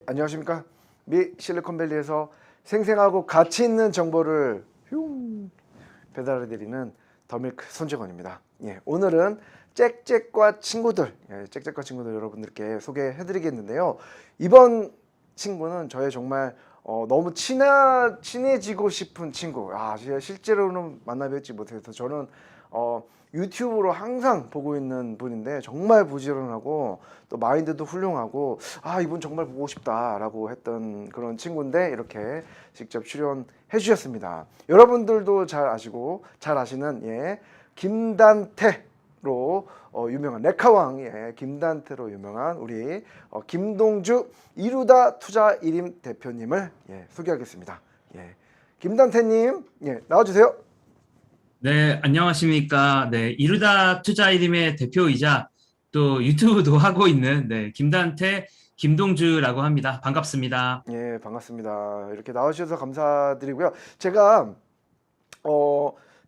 안녕하십니까. 미 실리콘밸리에서 생생하고 가치 있는 정보를 배달해드리는 더밀크 손정원입니다. 예, 오늘은 짹짹과 친구들, 짹짹과 친구들 여러분들께 소개해드리겠는데요. 이번 친구는 저의 정말 너무 친해지고 싶은 친구. 제가 실제로는 만나 뵙지 못해서 저는 유튜브로 항상 보고 있는 분인데 정말 부지런하고 또 마인드도 훌륭하고 이분 정말 보고 싶다라고 했던 그런 친구인데 이렇게 직접 출연해 주셨습니다. 여러분들도 잘 아시고 잘 아시는 김단태로 유명한 레카왕의 김단태로 유명한 우리 김동주 이루다 투자 1임 대표님을 소개하겠습니다. 김단태님 나와주세요. 네, 안녕하십니까. 네, 이루다 투자 이름의 대표이자 또 유튜브도 하고 있는 김단태, 김동주라고 합니다. 반갑습니다. 반갑습니다. 이렇게 나와주셔서 감사드리고요. 제가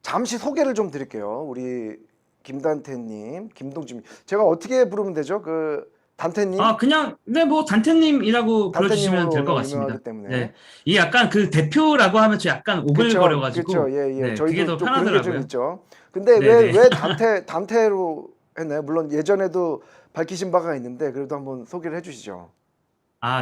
잠시 소개를 좀 드릴게요. 우리 김단태님, 김동주님. 제가 어떻게 부르면 되죠? 그 단태님, 그냥, 네, 뭐, 단태님이라고 불러주시면 단태님으로 될 것 워낙 유명하기 같습니다. 때문에. 네. 이 약간 그 대표라고 하면 좀 약간 그쵸, 그쵸. 오글거려가지고, 예. 네, 그게 저희도 더 좀 그런 게 좀 편하더라고요. 있죠. 근데 네네. 왜 단태로 했나요? 물론 예전에도 밝히신 바가 있는데 그래도 한번 소개를 해주시죠.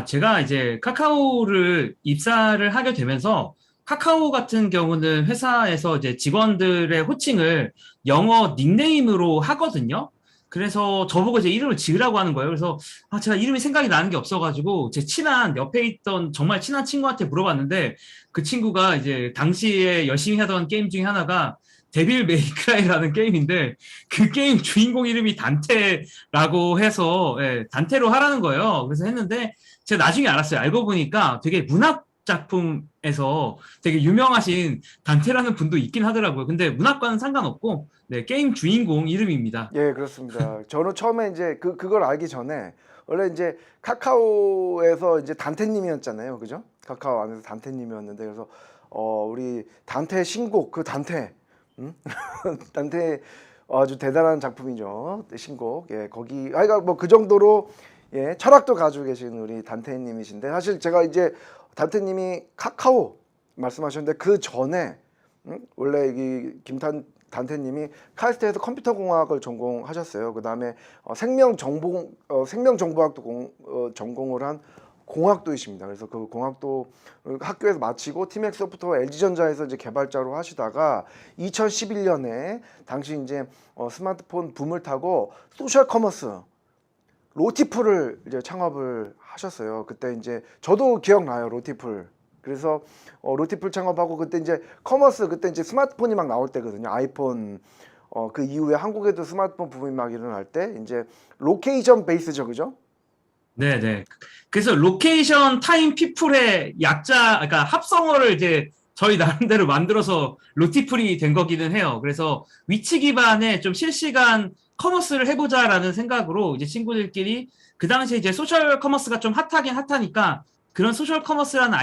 제가 이제 카카오를 입사를 하게 되면서 카카오 같은 경우는 회사에서 이제 직원들의 호칭을 영어 닉네임으로 하거든요. 그래서 저보고 이제 이름을 지으라고 하는 거예요. 그래서 제가 이름이 생각이 나는 게 없어가지고 제 친한 옆에 있던 정말 친한 친구한테 물어봤는데 그 친구가 이제 당시에 열심히 하던 게임 중에 하나가 데빌 메이크라이라는 게임인데 그 게임 주인공 이름이 단테라고 해서 단테로 하라는 거예요. 그래서 했는데 제가 나중에 알았어요. 알고 보니까 되게 문학 작품에서 되게 유명하신 단테라는 분도 있긴 하더라고요. 근데 문학과는 상관없고, 네, 게임 주인공 이름입니다. 예, 그렇습니다. 저는 처음에 이제 그걸 알기 전에 원래 이제 카카오에서 이제 단테님이었잖아요. 그죠? 카카오 안에서 단테님이었는데 그래서 우리 단테 신곡 그 단테 단테 아주 대단한 작품이죠. 신곡. 거기 그러니까 뭐 그 정도로 철학도 가지고 계신 우리 단테님이신데 사실 제가 이제 단테님이 카카오 말씀하셨는데 그 전에 원래 이 단태님이 카이스트에서 컴퓨터공학을 전공하셨어요. 그 다음에 생명정보학도 전공을 한 공학도이십니다. 그래서 그 공학도 학교에서 마치고 티맥 소프트웨어 LG전자에서 이제 개발자로 하시다가 2011년에 당시 이제 스마트폰 붐을 타고 소셜 커머스 로티플을 이제 창업을 하셨어요. 그때 이제 저도 기억나요, 로티플. 그래서 로티플 창업하고 그때 이제 커머스 그때 이제 스마트폰이 막 나올 때거든요. 아이폰 그 이후에 한국에도 스마트폰 붐이 막 일어날 때 이제 로케이션 베이스죠, 그죠? 네네. 그래서 로케이션 타임 피플의 약자, 그러니까 합성어를 이제 저희 나름대로 만들어서 로티플이 된 거기는 해요. 그래서 위치 기반의 좀 실시간 커머스를 해보자라는 생각으로 이제 친구들끼리 그 당시에 이제 소셜 커머스가 좀 핫하긴 핫하니까 그런 소셜 커머스라는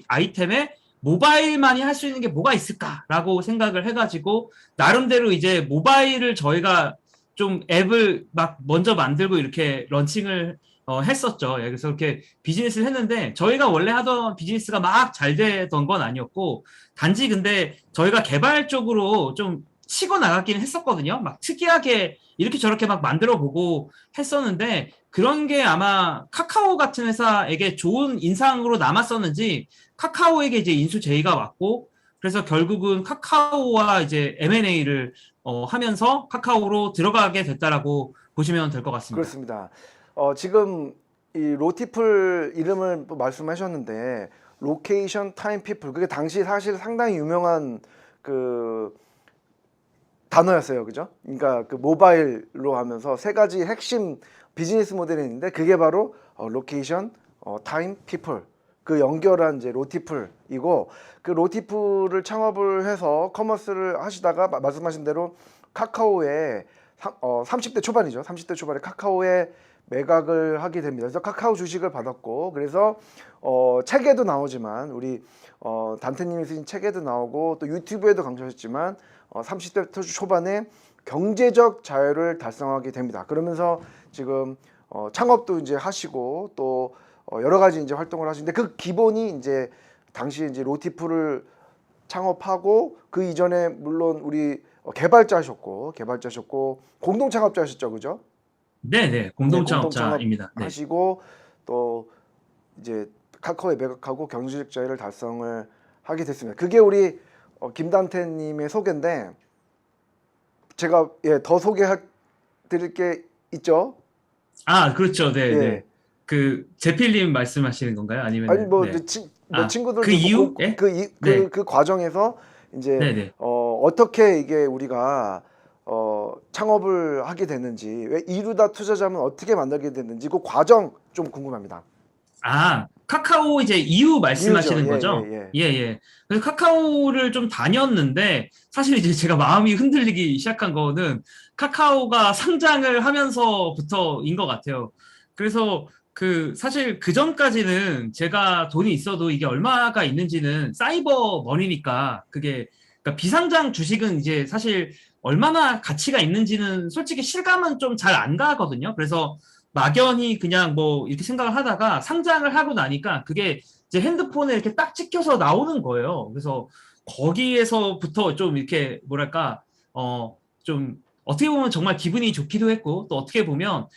아이템에 모바일만이 할 수 있는 게 뭐가 있을까라고 생각을 해가지고 나름대로 이제 모바일을 저희가 좀 앱을 막 먼저 만들고 이렇게 런칭을 했었죠. 그래서 이렇게 비즈니스를 했는데 저희가 원래 하던 비즈니스가 막 잘 되던 건 아니었고 단지 근데 저희가 개발 쪽으로 좀 치고 나갔기는 했었거든요. 막 특이하게 이렇게 저렇게 막 만들어 보고 했었는데 그런 게 아마 카카오 같은 회사에게 좋은 인상으로 남았었는지 카카오에게 이제 인수 제의가 왔고 그래서 결국은 카카오와 이제 M&A를 하면서 카카오로 들어가게 됐다라고 보시면 될 것 같습니다. 그렇습니다. 지금 이 로티플 이름을 또 말씀하셨는데 로케이션 타임 피플 그게 당시 사실 상당히 유명한 그 단어였어요. 그죠? 그러니까 그 모바일로 하면서 세 가지 핵심 비즈니스 모델이 있는데 그게 바로 로케이션, 타임, 피플 그 연결한 이제 로티플이고 그 로티플을 창업을 해서 커머스를 하시다가 말씀하신 대로 카카오에 30대 초반이죠. 30대 초반에 카카오에 매각을 하게 됩니다. 그래서 카카오 주식을 받았고 그래서 책에도 나오지만 우리 단태님이 쓰신 책에도 나오고 또 유튜브에도 강조하셨지만 30대 초반에 경제적 자유를 달성하게 됩니다. 그러면서 지금 창업도 이제 하시고 또 여러 가지 이제 활동을 하시는데 그 기본이 이제 당시 이제 로티프를 창업하고 그 이전에 물론 우리 개발자셨고 공동 창업자셨죠, 그죠? 네네, 네, 공동 공동 창업자입니다. 네. 창업하시고 또 이제 카카오에 매각하고 경제적 자유를 달성을 하게 됐습니다. 그게 우리 김단태님의 소개인데 제가 더 소개해 드릴 게 있죠. 아, 그렇죠. 네, 네. 예. 그 제필님 말씀하시는 건가요? 아니 아니면은 뭐 네. 뭐 아, 그 친구들도 이유? 예? 네. 그 과정에서 이제 네, 네. 어떻게 이게 우리가 창업을 하게 됐는지 왜 이루다 투자자면 어떻게 만들게 됐는지 그 과정 좀 궁금합니다. 아, 카카오 이제 이유 이유죠. 말씀하시는 예, 거죠? 예, 예. 예, 예. 그래서 카카오를 좀 다녔는데, 사실 이제 제가 마음이 흔들리기 시작한 거는 카카오가 상장을 하면서부터인 것 같아요. 그래서 사실 그 전까지는 제가 돈이 있어도 이게 얼마가 있는지는 사이버 머니니까 그러니까 비상장 주식은 이제 사실 얼마나 가치가 있는지는 솔직히 실감은 좀 잘 안 가거든요. 그래서 막연히 그냥 뭐 이렇게 생각을 하다가 상장을 하고 나니까 그게 이제 핸드폰에 이렇게 딱 찍혀서 나오는 거예요. 그래서 거기에서부터 좀 이렇게 뭐랄까, 좀 어떻게 보면 정말 기분이 좋기도 했고 또 어떻게 보면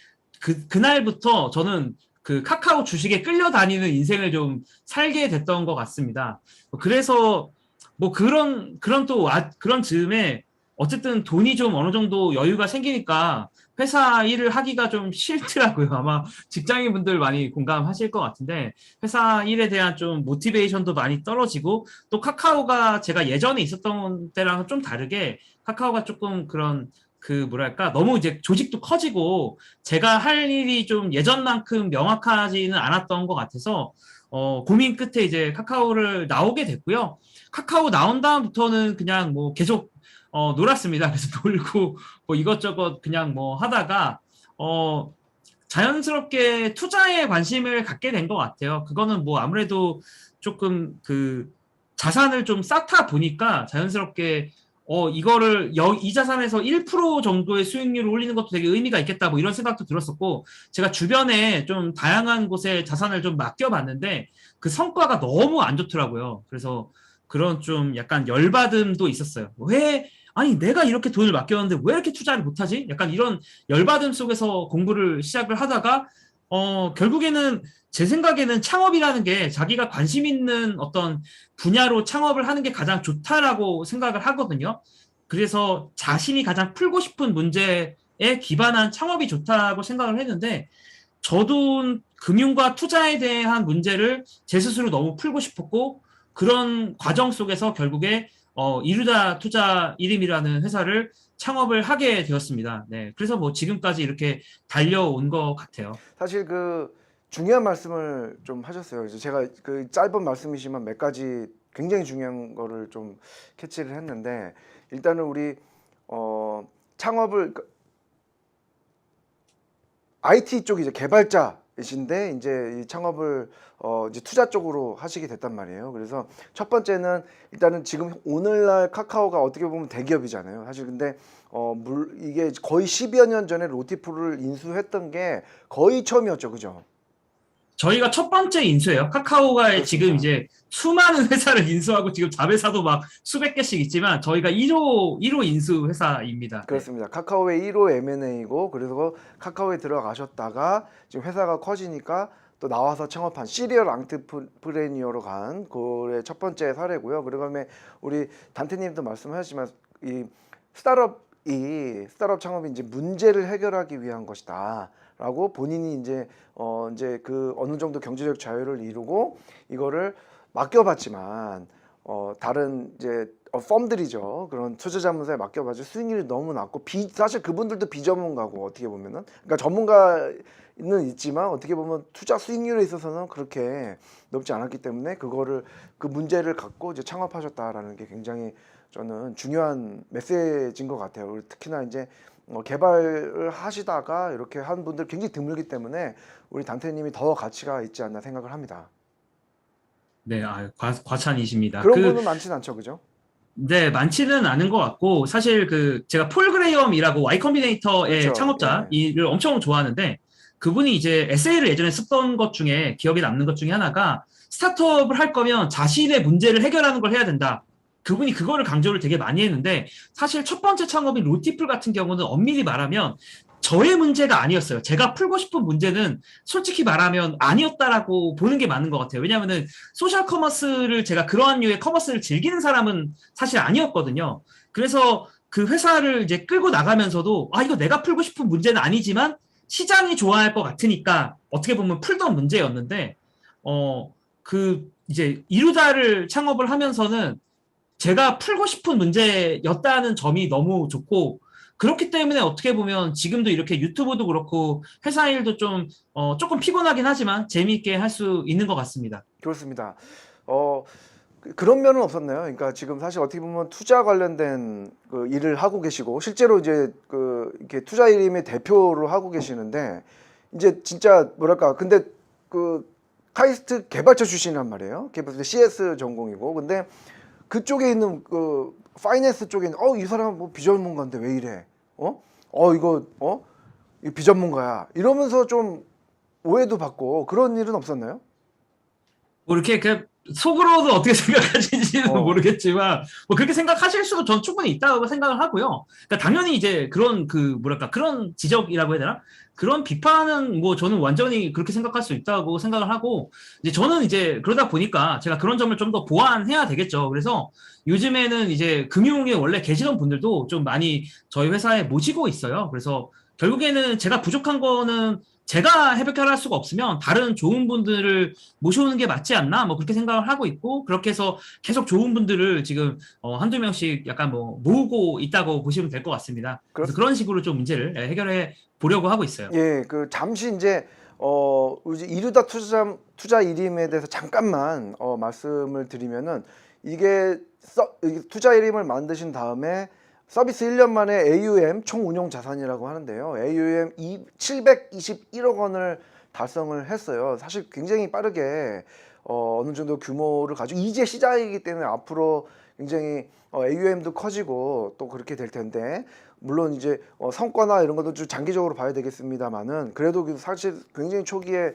그날부터 저는 그 카카오 주식에 끌려다니는 인생을 좀 살게 됐던 것 같습니다. 그래서 뭐 그런 또 그런 즈음에 어쨌든 돈이 좀 어느 정도 여유가 생기니까 회사 일을 하기가 좀 싫더라고요. 아마 직장인분들 많이 공감하실 것 같은데 회사 일에 대한 좀 모티베이션도 많이 떨어지고 또 카카오가 제가 예전에 있었던 때랑은 좀 다르게 카카오가 조금 그런 뭐랄까 너무 이제 조직도 커지고 제가 할 일이 좀 예전만큼 명확하지는 않았던 것 같아서 고민 끝에 이제 카카오를 나오게 됐고요. 카카오 나온 다음부터는 그냥 뭐 계속 놀았습니다. 그래서 놀고 뭐 이것저것 그냥 뭐 하다가 자연스럽게 투자에 관심을 갖게 된 것 같아요. 그거는 뭐 아무래도 조금 자산을 좀 쌓다 보니까 자연스럽게 이거를 이 자산에서 1% 정도의 수익률을 올리는 것도 되게 의미가 있겠다 뭐 이런 생각도 들었었고 제가 주변에 좀 다양한 곳에 자산을 좀 맡겨봤는데 그 성과가 너무 안 좋더라고요. 그래서 그런 좀 약간 열받음도 있었어요. 아니 내가 이렇게 돈을 맡겼는데 왜 이렇게 투자를 못하지? 약간 이런 열받음 속에서 공부를 시작을 하다가 결국에는 제 생각에는 창업이라는 게 자기가 관심 있는 어떤 분야로 창업을 하는 게 가장 좋다라고 생각을 하거든요. 그래서 자신이 가장 풀고 싶은 문제에 기반한 창업이 좋다고 생각을 했는데 저도 금융과 투자에 대한 문제를 제 스스로 너무 풀고 싶었고 그런 과정 속에서 결국에 이루다 투자 이름이라는 회사를 창업을 하게 되었습니다. 네, 그래서 뭐 지금까지 이렇게 달려온 것 같아요. 사실 그 중요한 말씀을 좀 하셨어요. 그래서 제가 그 짧은 말씀이지만 몇 가지 굉장히 중요한 거를 좀 캐치를 했는데 일단은 우리 창업을 IT 쪽 이제 개발자이신데 이제 이 창업을 이제 투자 쪽으로 하시게 됐단 말이에요. 그래서 첫 번째는 일단은 지금 오늘날 카카오가 어떻게 보면 대기업이잖아요. 사실 근데 이게 거의 10여 년 전에 로티프를 인수했던 게 거의 처음이었죠, 그죠? 저희가 첫 번째 인수예요. 카카오가 그렇습니다. 지금 이제 수많은 회사를 인수하고 지금 자회사도 막 수백 개씩 있지만 저희가 1호 인수 회사입니다. 네. 그렇습니다. 카카오의 1호 M&A고 그래서 카카오에 들어가셨다가 지금 회사가 커지니까 또 나와서 창업한 시리얼 앙트프레니어로 간 그의 첫 번째 사례고요. 그다음에 우리 단태님도 말씀하셨지만 이 스타트업 창업이 이제 문제를 해결하기 위한 것이다라고 본인이 이제 이제 그 어느 정도 경제적 자유를 이루고 이거를 맡겨봤지만 다른 이제 펌들이죠. 그런 투자자문사에 맡겨봐도 수익률이 너무 낮고 사실 그분들도 비전문가고 어떻게 보면은 그러니까 전문가는 있지만 어떻게 보면 투자 수익률에 있어서는 그렇게 높지 않았기 때문에 그 문제를 갖고 이제 창업하셨다라는 게 굉장히 저는 중요한 메시지인 것 같아요. 특히나 이제 개발을 하시다가 이렇게 한 분들 굉장히 드물기 때문에 우리 단태님이 더 가치가 있지 않나 생각을 합니다. 네, 과찬이십니다. 그런 분은 많지는 않죠, 그죠? 네, 많지는 않은 것 같고, 사실 제가 폴 그레이엄이라고 Y 컴비네이터의 그렇죠. 예. 창업자, 이를 엄청 좋아하는데, 그분이 이제 에세이를 예전에 썼던 것 중에 기억에 남는 것 중에 하나가 스타트업을 할 거면 자신의 문제를 해결하는 걸 해야 된다. 그분이 그거를 강조를 되게 많이 했는데 사실 첫 번째 창업인 로티풀 같은 경우는 엄밀히 말하면 저의 문제가 아니었어요. 제가 풀고 싶은 문제는 솔직히 말하면 아니었다라고 보는 게 맞는 것 같아요. 왜냐하면은 소셜 커머스를 제가 그러한 류의 커머스를 즐기는 사람은 사실 아니었거든요. 그래서 그 회사를 이제 끌고 나가면서도 아 이거 내가 풀고 싶은 문제는 아니지만 시장이 좋아할 것 같으니까 어떻게 보면 풀던 문제였는데 그 이제 이루다를 창업을 하면서는 제가 풀고 싶은 문제였다는 점이 너무 좋고 그렇기 때문에 어떻게 보면 지금도 이렇게 유튜브도 그렇고 회사 일도 좀 조금 피곤하긴 하지만 재미있게 할 수 있는 것 같습니다. 그렇습니다. 그런 면은 없었나요? 그러니까 지금 사실 어떻게 보면 투자 관련된 그 일을 하고 계시고 실제로 이제 그 이렇게 투자 이름의 대표로 하고 계시는데 이제 진짜 뭐랄까 근데 그 카이스트 개발자 출신이란 말이에요. 개발자 CS 전공이고 근데 그쪽에 있는 그 파이낸스 쪽에 있는 이 사람 뭐 비전문가인데 왜 이래? 이거 이 비전문가야 이러면서 좀 오해도 받고 그런 일은 없었나요? 뭐 이렇게 그 속으로도 어떻게 생각하시는지는 어. 모르겠지만 뭐 그렇게 생각하실 수도 전 충분히 있다고 생각을 하고요. 그러니까 당연히 이제 그런 그 뭐랄까 그런 지적이라고 해야 되나? 그런 비판은 뭐 저는 완전히 그렇게 생각할 수 있다고 생각을 하고 이제 저는 이제 그러다 보니까 제가 그런 점을 좀 더 보완해야 되겠죠. 그래서 요즘에는 이제 금융에 원래 계시던 분들도 좀 많이 저희 회사에 모시고 있어요. 그래서 결국에는 제가 부족한 거는 제가 해결할 수가 없으면 다른 좋은 분들을 모셔오는 게 맞지 않나? 뭐 그렇게 생각을 하고 있고 그렇게 해서 계속 좋은 분들을 지금 한두 명씩 약간 뭐 모으고 있다고 보시면 될 것 같습니다. 그래서 그런 식으로 좀 문제를 해결해 보려고 하고 있어요. 예, 그 잠시 이제 이제 이루다 투자 이름에 대해서 잠깐만 말씀을 드리면은 이게 투자 이름을 만드신 다음에 서비스 1년 만에 AUM 총 운용 자산이라고 하는데요. AUM 721억 원을 달성을 했어요. 사실 굉장히 빠르게 어느 정도 규모를 가지고 이제 시작이기 때문에 앞으로 굉장히 AUM도 커지고 또 그렇게 될 텐데 물론 이제 성과나 이런 것도 좀 장기적으로 봐야 되겠습니다만은 그래도 사실 굉장히 초기에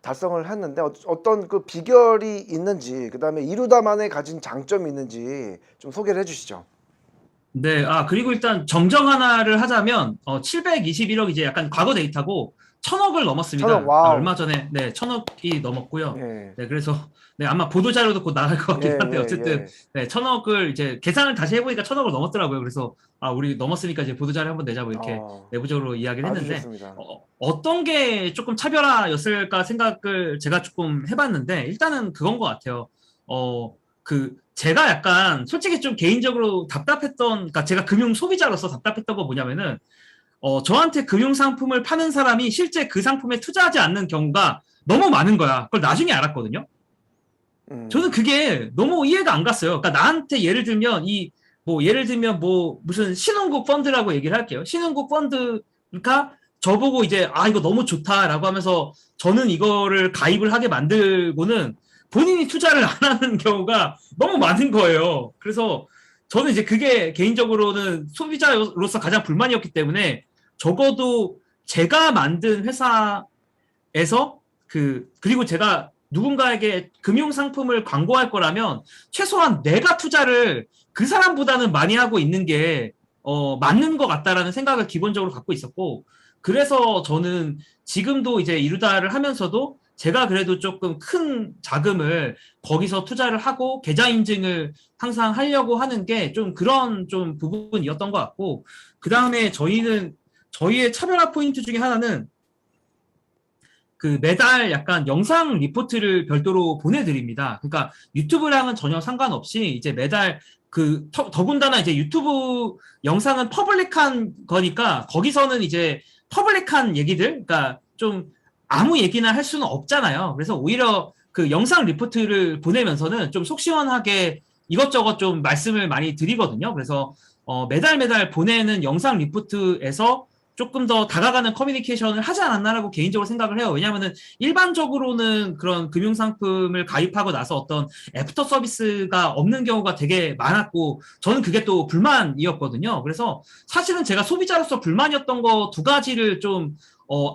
달성을 했는데 어떤 그 비결이 있는지 그다음에 이루다만에 가진 장점이 있는지 좀 소개를 해주시죠. 네, 그리고 일단 정정 하나를 하자면 721억 이제 약간 과거 데이터고 1000억을 넘었습니다. 천억, 와우. 얼마 전에 네, 1000억이 넘었고요. 예, 네, 그래서 네, 아마 보도 자료도 곧 나갈 것 같긴 예, 한데 예, 어쨌든 예. 네, 1000억을 이제 계산을 다시 해보니까 1000억을 넘었더라고요. 그래서 우리 넘었으니까 이제 보도 자료 한번 내자고 이렇게 내부적으로 이야기를 아주 했는데 좋습니다. 어떤 게 조금 차별화였을까 생각을 제가 조금 해봤는데 일단은 그건 것 같아요. 제가 약간 솔직히 좀 개인적으로 답답했던, 그러니까 제가 금융 소비자로서 답답했던 거 뭐냐면은, 저한테 금융 상품을 파는 사람이 실제 그 상품에 투자하지 않는 경우가 너무 많은 거야. 그걸 나중에 알았거든요. 저는 그게 너무 이해가 안 갔어요. 그러니까 나한테 예를 들면 무슨 신흥국 펀드라고 얘기를 할게요. 신흥국 펀드가 저보고 이제 이거 너무 좋다라고 하면서 저는 이거를 가입을 하게 만들고는 본인이 투자를 안 하는 경우가 너무 많은 거예요. 그래서 저는 이제 그게 개인적으로는 소비자로서 가장 불만이었기 때문에 적어도 제가 만든 회사에서 그리고 제가 누군가에게 금융 상품을 광고할 거라면 최소한 내가 투자를 그 사람보다는 많이 하고 있는 게 맞는 것 같다라는 생각을 기본적으로 갖고 있었고 그래서 저는 지금도 이제 이루다를 하면서도 제가 그래도 조금 큰 자금을 거기서 투자를 하고 계좌 인증을 항상 하려고 하는 게 좀 그런 좀 부분이었던 것 같고 그 다음에 저희의 차별화 포인트 중에 하나는 그 매달 약간 영상 리포트를 별도로 보내드립니다. 그러니까 유튜브랑은 전혀 상관없이 이제 매달 더군다나 이제 유튜브 영상은 퍼블릭한 거니까 거기서는 이제 퍼블릭한 얘기들, 그러니까 좀 아무 얘기나 할 수는 없잖아요. 그래서 오히려 그 영상 리포트를 보내면서는 좀 속 시원하게 이것저것 좀 말씀을 많이 드리거든요. 그래서 매달 보내는 영상 리포트에서 조금 더 다가가는 커뮤니케이션을 하지 않았나라고 개인적으로 생각을 해요. 왜냐하면은 일반적으로는 그런 금융상품을 가입하고 나서 어떤 애프터 서비스가 없는 경우가 되게 많았고 저는 그게 또 불만이었거든요. 그래서 사실은 제가 소비자로서 불만이었던 거 두 가지를 좀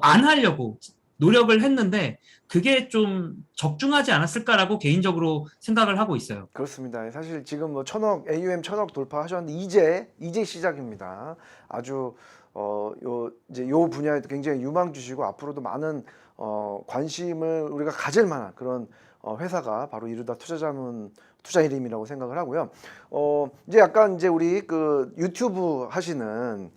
안 하려고 노력을 했는데 그게 좀 적중하지 않았을까라고 개인적으로 생각을 하고 있어요. 그렇습니다. 사실 지금 뭐 천억 AUM 천억 돌파하셨는데 이제 시작입니다. 아주 요 이제 요 분야에도 굉장히 유망주시고 앞으로도 많은 관심을 우리가 가질 만한 그런 회사가 바로 이루다 투자자문 투자이름이라고 생각을 하고요. 이제 약간 이제 우리 그 유튜브 하시는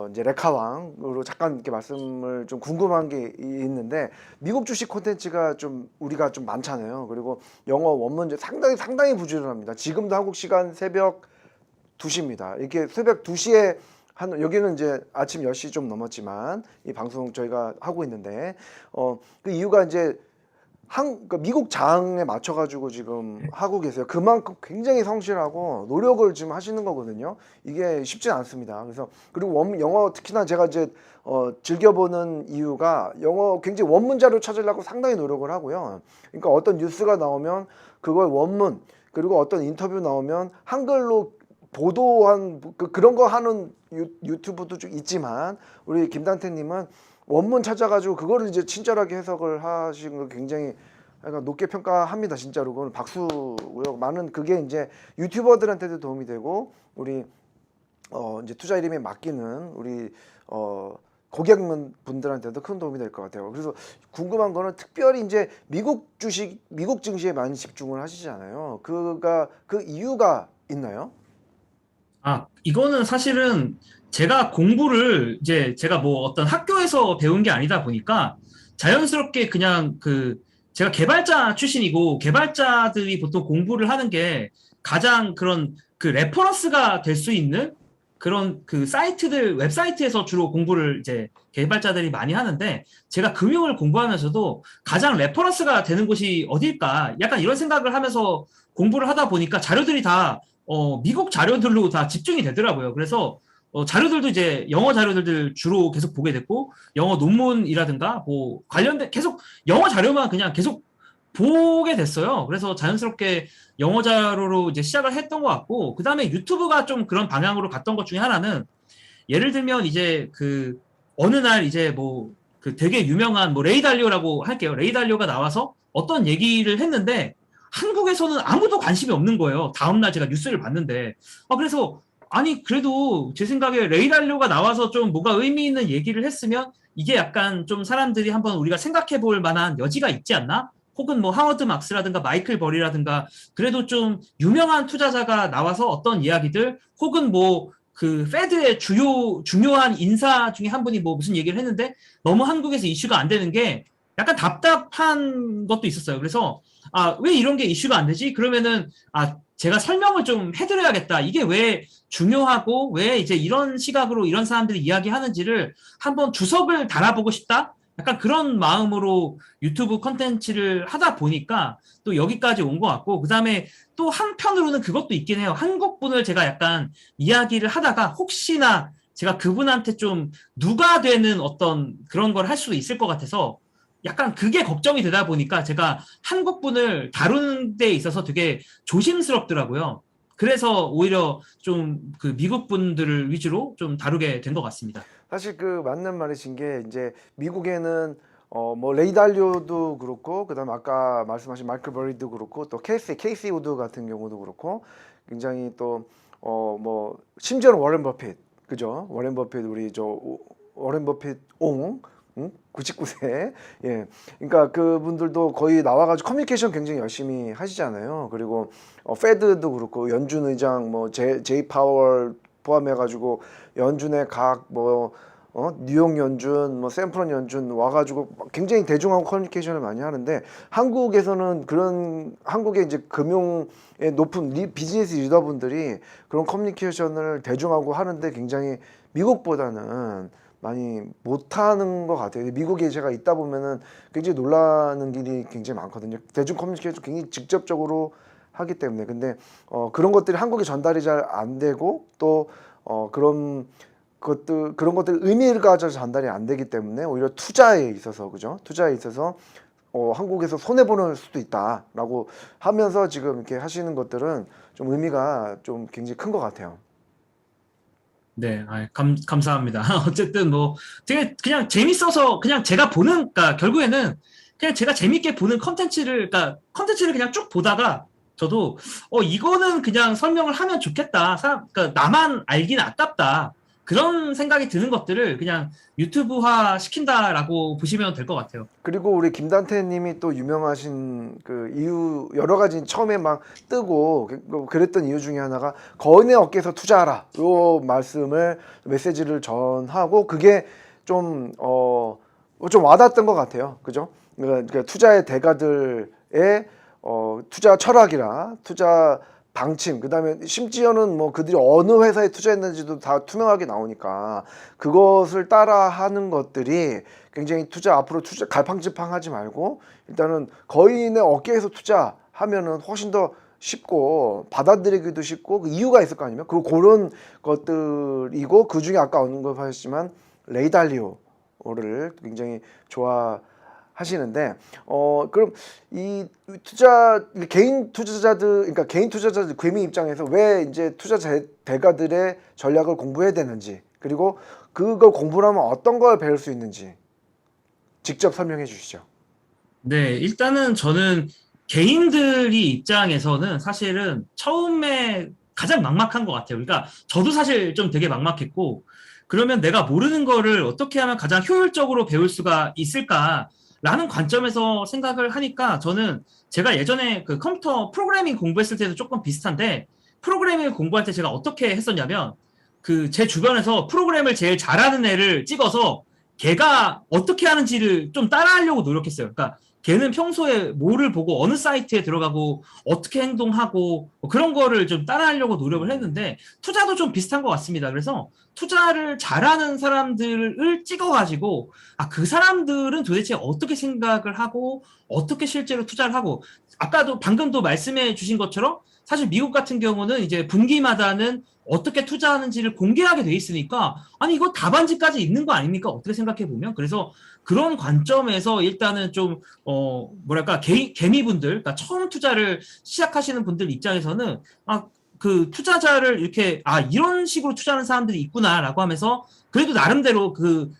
이제 레카왕으로 잠깐 이렇게 말씀을 좀 궁금한 게 있는데 미국 주식 콘텐츠가 좀 우리가 좀 많잖아요. 그리고 영어 원문제 상당히 부지런합니다. 지금도 한국 시간 새벽 2시입니다. 이렇게 새벽 2시에 여기는 이제 아침 10시 좀 넘었지만 이 방송 저희가 하고 있는데 그 이유가 이제 그러니까 미국 장에 맞춰가지고 지금 하고 계세요. 그만큼 굉장히 성실하고 노력을 지금 하시는 거거든요. 이게 쉽지 않습니다. 그래서 그리고 영어 특히나 제가 이제 즐겨보는 이유가 영어 굉장히 원문 자료 찾으려고 상당히 노력을 하고요. 그러니까 어떤 뉴스가 나오면 그걸 원문 그리고 어떤 인터뷰 나오면 한글로 보도한 그런 거 하는 유튜브도 좀 있지만 우리 김단태님은 원문 찾아가지고 그거를 이제 친절하게 해석을 하신 거 굉장히 약간 높게 평가합니다. 진짜로 그건 박수고요. 많은 그게 이제 유튜버들한테도 도움이 되고 우리 이제 투자 이름에 맡기는 우리 고객분들한테도 큰 도움이 될 것 같아요. 그래서 궁금한 거는 특별히 이제 미국 증시에 많이 집중을 하시잖아요. 그 이유가 있나요? 이거는 사실은 제가 공부를 이제 제가 뭐 어떤 학교에서 배운 게 아니다 보니까 자연스럽게 그냥 제가 개발자 출신이고 개발자들이 보통 공부를 하는 게 가장 그런 레퍼런스가 될 수 있는 그런 웹사이트에서 주로 공부를 이제 개발자들이 많이 하는데 제가 금융을 공부하면서도 가장 레퍼런스가 되는 곳이 어딜까 약간 이런 생각을 하면서 공부를 하다 보니까 자료들이 다 미국 자료들로 다 집중이 되더라고요. 그래서 자료들도 이제 영어 자료들 주로 계속 보게 됐고 영어 논문이라든가 뭐 관련된 계속 영어 자료만 그냥 계속 보게 됐어요. 그래서 자연스럽게 영어 자료로 이제 시작을 했던 것 같고 그 다음에 유튜브가 좀 그런 방향으로 갔던 것 중에 하나는 예를 들면 이제 어느 날 이제 되게 유명한 레이 달리오라고 할게요. 레이 달리오가 나와서 어떤 얘기를 했는데 한국에서는 아무도 관심이 없는 거예요. 다음날 제가 뉴스를 봤는데. 그래서 아니 그래도 제 생각에 레이 달리오가 나와서 좀 뭐가 의미 있는 얘기를 했으면 이게 약간 좀 사람들이 한번 우리가 생각해 볼 만한 여지가 있지 않나? 혹은 뭐 하워드 막스라든가 마이클 버리라든가 그래도 좀 유명한 투자자가 나와서 어떤 이야기들 혹은 페드의 중요한 인사 중에 한 분이 무슨 얘기를 했는데 너무 한국에서 이슈가 안 되는 게 약간 답답한 것도 있었어요. 그래서 왜 이런 게 이슈가 안 되지? 그러면은 제가 설명을 좀 해드려야겠다. 이게 왜 중요하고 왜 이제 이런 시각으로 이런 사람들이 이야기하는지를 한번 주석을 달아보고 싶다. 약간 그런 마음으로 유튜브 컨텐츠를 하다 보니까 또 여기까지 온 것 같고 그다음에 또 한편으로는 그것도 있긴 해요. 한국 분을 제가 약간 이야기를 하다가 혹시나 제가 그분한테 좀 누가 되는 어떤 그런 걸 할 수도 있을 것 같아서 약간 그게 걱정이 되다 보니까 제가 한국 분을 다루는 데 있어서 되게 조심스럽더라고요. 그래서 오히려 좀 미국 분들을 위주로 좀 다루게 된 것 같습니다. 사실 맞는 말이신 게 이제 미국에는 뭐 레이달리오도 그렇고 그다음에 아까 말씀하신 마이클 버리도 그렇고 또 케이시 우드 같은 경우도 그렇고 굉장히 또 뭐 심지어는 워렌 버핏 그죠? 워렌 버핏 우리 워렌 버핏 99세 예 그러니까 그분들도 거의 나와가지고 커뮤니케이션 굉장히 열심히 하시잖아요. 그리고 페드도 그렇고 연준 의장 제이 파월 포함해가지고 연준의 각 뉴욕 연준, 샌프론 연준 와가지고 굉장히 대중하고 커뮤니케이션을 많이 하는데 한국에서는 한국의 이제 금융의 높은 비즈니스 리더분들이 그런 커뮤니케이션을 대중하고 하는데 굉장히 미국보다는 많이 못하는 것 같아요. 미국에 제가 있다 보면은 굉장히 놀라는 일이 굉장히 많거든요. 대중 커뮤니케이션 굉장히 직접적으로 하기 때문에 근데 그런 것들이 한국에 전달이 잘 안 되고 또 그런 것들 의미를 가져서 전달이 안 되기 때문에 오히려 투자에 있어서 그죠? 투자에 있어서 한국에서 손해 보는 수도 있다라고 하면서 지금 이렇게 하시는 것들은 좀 의미가 좀 굉장히 큰 것 같아요. 네, 감사합니다. 어쨌든 뭐 되게 그냥 재밌어서 그냥 제가 보는, 그러니까 결국에는 그냥 제가 재밌게 보는 그러니까 컨텐츠를 그냥 쭉 보다가 저도 이거는 그냥 설명을 하면 좋겠다. 그러니까 나만 알긴 아깝다. 그런 생각이 드는 것들을 그냥 유튜브화 시킨다라고 보시면 될 것 같아요. 그리고 우리 김단태님이 또 유명하신 그 이유 여러 가지 처음에 막 뜨고 그랬던 이유 중에 하나가 거인의 어깨에서 투자하라 요 말씀을 메시지를 전하고 그게 좀 와닿았던 것 같아요. 그죠? 그러니까 투자의 대가들의 투자 철학이라 투자 방침 그다음에 심지어는 뭐 그들이 어느 회사에 투자했는지도 다 투명하게 나오니까 그것을 따라하는 것들이 굉장히 앞으로 투자 갈팡질팡하지 말고 일단은 거인의 어깨에서 투자하면은 훨씬 더 쉽고 받아들이기도 쉽고 그 이유가 있을 거 아닙니까? 그리고 그런 것들이고 그 중에 아까 언급하셨지만 레이 달리오를 굉장히 좋아하시는데 그럼 이 개인 투자자들 그러니까 개인 투자자들 괴미 입장에서 왜 이제 대가들의 전략을 공부해야 되는지 그리고 그걸 공부를 하면 어떤 걸 배울 수 있는지 직접 설명해 주시죠. 네, 일단은 저는 개인들이 입장에서는 사실은 처음에 가장 막막한 것 같아요. 그러니까 저도 사실 좀 되게 막막했고, 그러면 내가 모르는 거를 어떻게 하면 가장 효율적으로 배울 수가 있을까라는 관점에서 생각을 하니까 저는 제가 예전에 그 컴퓨터 프로그래밍 공부했을 때도 조금 비슷한데, 프로그래밍을 공부할 때 제가 어떻게 했었냐면, 그 제 주변에서 프로그램을 제일 잘하는 애를 찍어서 걔가 어떻게 하는지를 좀 따라하려고 노력했어요. 그러니까 걔는 평소에 뭐를 보고 어느 사이트에 들어가고 어떻게 행동하고 뭐 그런 거를 좀 따라하려고 노력을 했는데 투자도 좀 비슷한 것 같습니다. 그래서 투자를 잘하는 사람들을 찍어가지고 그 사람들은 도대체 어떻게 생각을 하고 어떻게 실제로 투자를 하고 아까도 방금도 말씀해 주신 것처럼 사실 미국 같은 경우는 이제 분기마다는 어떻게 투자하는지를 공개하게 돼 있으니까 아니 이거 답안지까지 있는 거 아닙니까? 어떻게 생각해 보면 그래서 그런 관점에서 일단은 좀 뭐랄까 개미분들 그러니까 처음 투자를 시작하시는 분들 입장에서는 그 투자자를 이렇게 이런 식으로 투자하는 사람들이 있구나라고 하면서 그래도 나름대로 그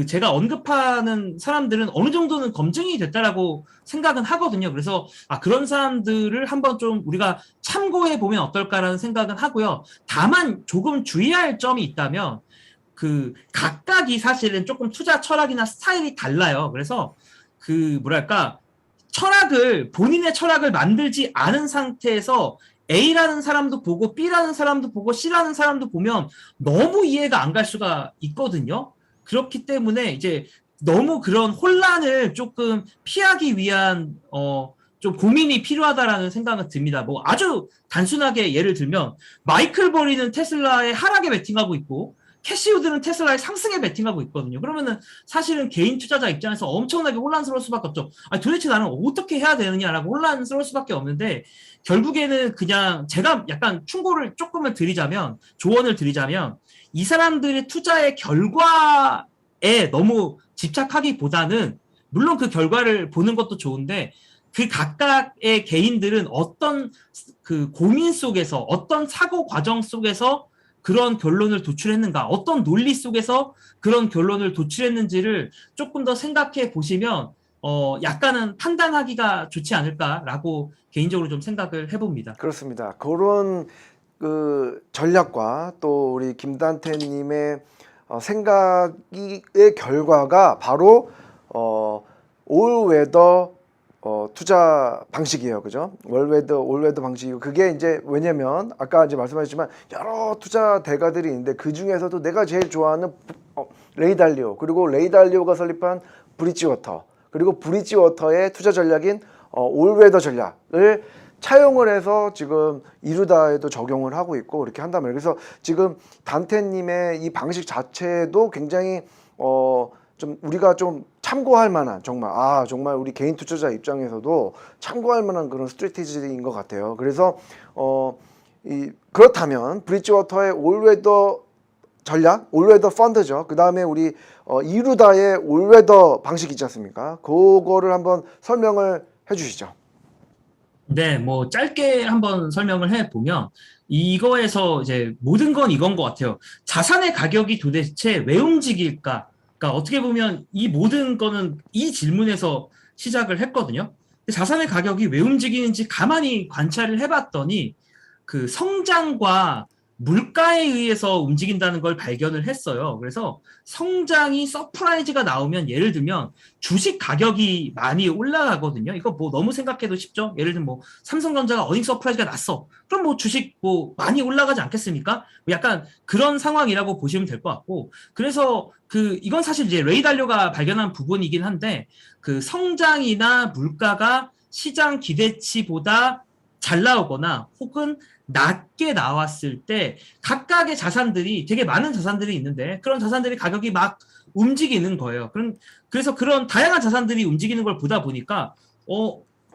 제가 언급하는 사람들은 어느 정도는 검증이 됐다라고 생각은 하거든요. 그래서 그런 사람들을 한번 좀 우리가 참고해 보면 어떨까라는 생각은 하고요. 다만 조금 주의할 점이 있다면 그 각각이 사실은 조금 투자 철학이나 스타일이 달라요. 그래서 그 뭐랄까 본인의 철학을 만들지 않은 상태에서 A라는 사람도 보고 B라는 사람도 보고 C라는 사람도 보면 너무 이해가 안 갈 수가 있거든요. 그렇기 때문에 이제 너무 그런 혼란을 조금 피하기 위한 좀 고민이 필요하다라는 생각은 듭니다. 뭐 아주 단순하게 예를 들면 마이클 버리는 테슬라의 하락에 베팅하고 있고 캐시우드는 테슬라의 상승에 베팅하고 있거든요. 그러면은 사실은 개인 투자자 입장에서 엄청나게 혼란스러울 수밖에 없죠. 도대체 나는 어떻게 해야 되느냐라고 혼란스러울 수밖에 없는데 결국에는 그냥 제가 약간 충고를 조금을 드리자면 조언을 드리자면 이 사람들의 투자의 결과에 너무 집착하기보다는 물론 그 결과를 보는 것도 좋은데 그 각각의 개인들은 어떤 그 고민 속에서 어떤 사고 과정 속에서 그런 결론을 도출했는가 어떤 논리 속에서 그런 결론을 도출했는지를 조금 더 생각해 보시면 약간은 판단하기가 좋지 않을까라고 개인적으로 좀 생각을 해봅니다. 그렇습니다. 그런 그 전략과 또 우리 김단태님의 생각의 결과가 바로 올웨더 투자 방식이에요. 그죠? 올웨더 방식이고 그게 이제 왜냐면 아까 이제 말씀하셨지만 여러 투자 대가들이 있는데 그 중에서도 내가 제일 좋아하는 레이 달리오 그리고 레이 달리오가 설립한 브릿지워터 그리고 브릿지워터의 투자 전략인 올웨더 전략을 차용을 해서 지금 이루다에도 적용을 하고 있고 이렇게 한단 말이에요. 그래서 지금 단태님의 이 방식 자체도 굉장히 좀 우리가 좀 참고할 만한 정말 우리 개인 투자자 입장에서도 참고할 만한 그런 스트래티지인 것 같아요. 그래서 그렇다면 브릿지워터의 올웨더 전략, 올웨더 펀드죠. 그 다음에 우리 이루다의 올웨더 방식 있지 않습니까? 그거를 한번 설명을 해주시죠. 네, 뭐 짧게 한번 설명을 해보면 이거에서 이제 모든 건 이건 것 같아요. 자산의 가격이 도대체 왜 움직일까? 그러니까 어떻게 보면 이 모든 거는 이 질문에서 시작을 했거든요. 자산의 가격이 왜 움직이는지 가만히 관찰을 해봤더니 그 성장과 물가에 의해서 움직인다는 걸 발견을 했어요. 그래서 성장이 서프라이즈가 나오면 예를 들면 주식 가격이 많이 올라가거든요. 이거 뭐 너무 생각해도 쉽죠? 예를 들면 뭐 삼성전자가 어닝 서프라이즈가 났어. 그럼 뭐 주식 뭐 많이 올라가지 않겠습니까? 뭐 약간 그런 상황이라고 보시면 될 것 같고. 그래서 그 이건 사실 이제 레이 달료가 발견한 부분이긴 한데 그 성장이나 물가가 시장 기대치보다 잘 나오거나 혹은 낮게 나왔을 때 각각의 자산들이 되게 많은 자산들이 있는데 그런 자산들이 가격이 막 움직이는 거예요. 그래서 그런 다양한 자산들이 움직이는 걸 보다 보니까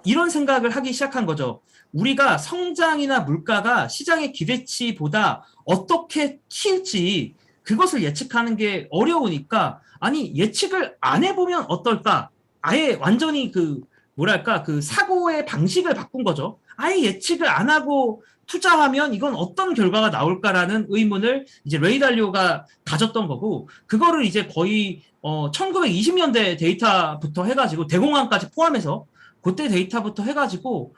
이런 생각을 하기 시작한 거죠. 우리가 성장이나 물가가 시장의 기대치보다 어떻게 튈지 그것을 예측하는 게 어려우니까 아니 예측을 안 해보면 어떨까? 아예 완전히 그 뭐랄까 그 사고의 방식을 바꾼 거죠. 아예 예측을 안 하고 투자하면 이건 어떤 결과가 나올까라는 의문을 이제 레이 달리오가 가졌던 거고 그거를 이제 거의 1920년대 데이터부터 해가지고 대공황까지 포함해서 그때 데이터부터 해가지고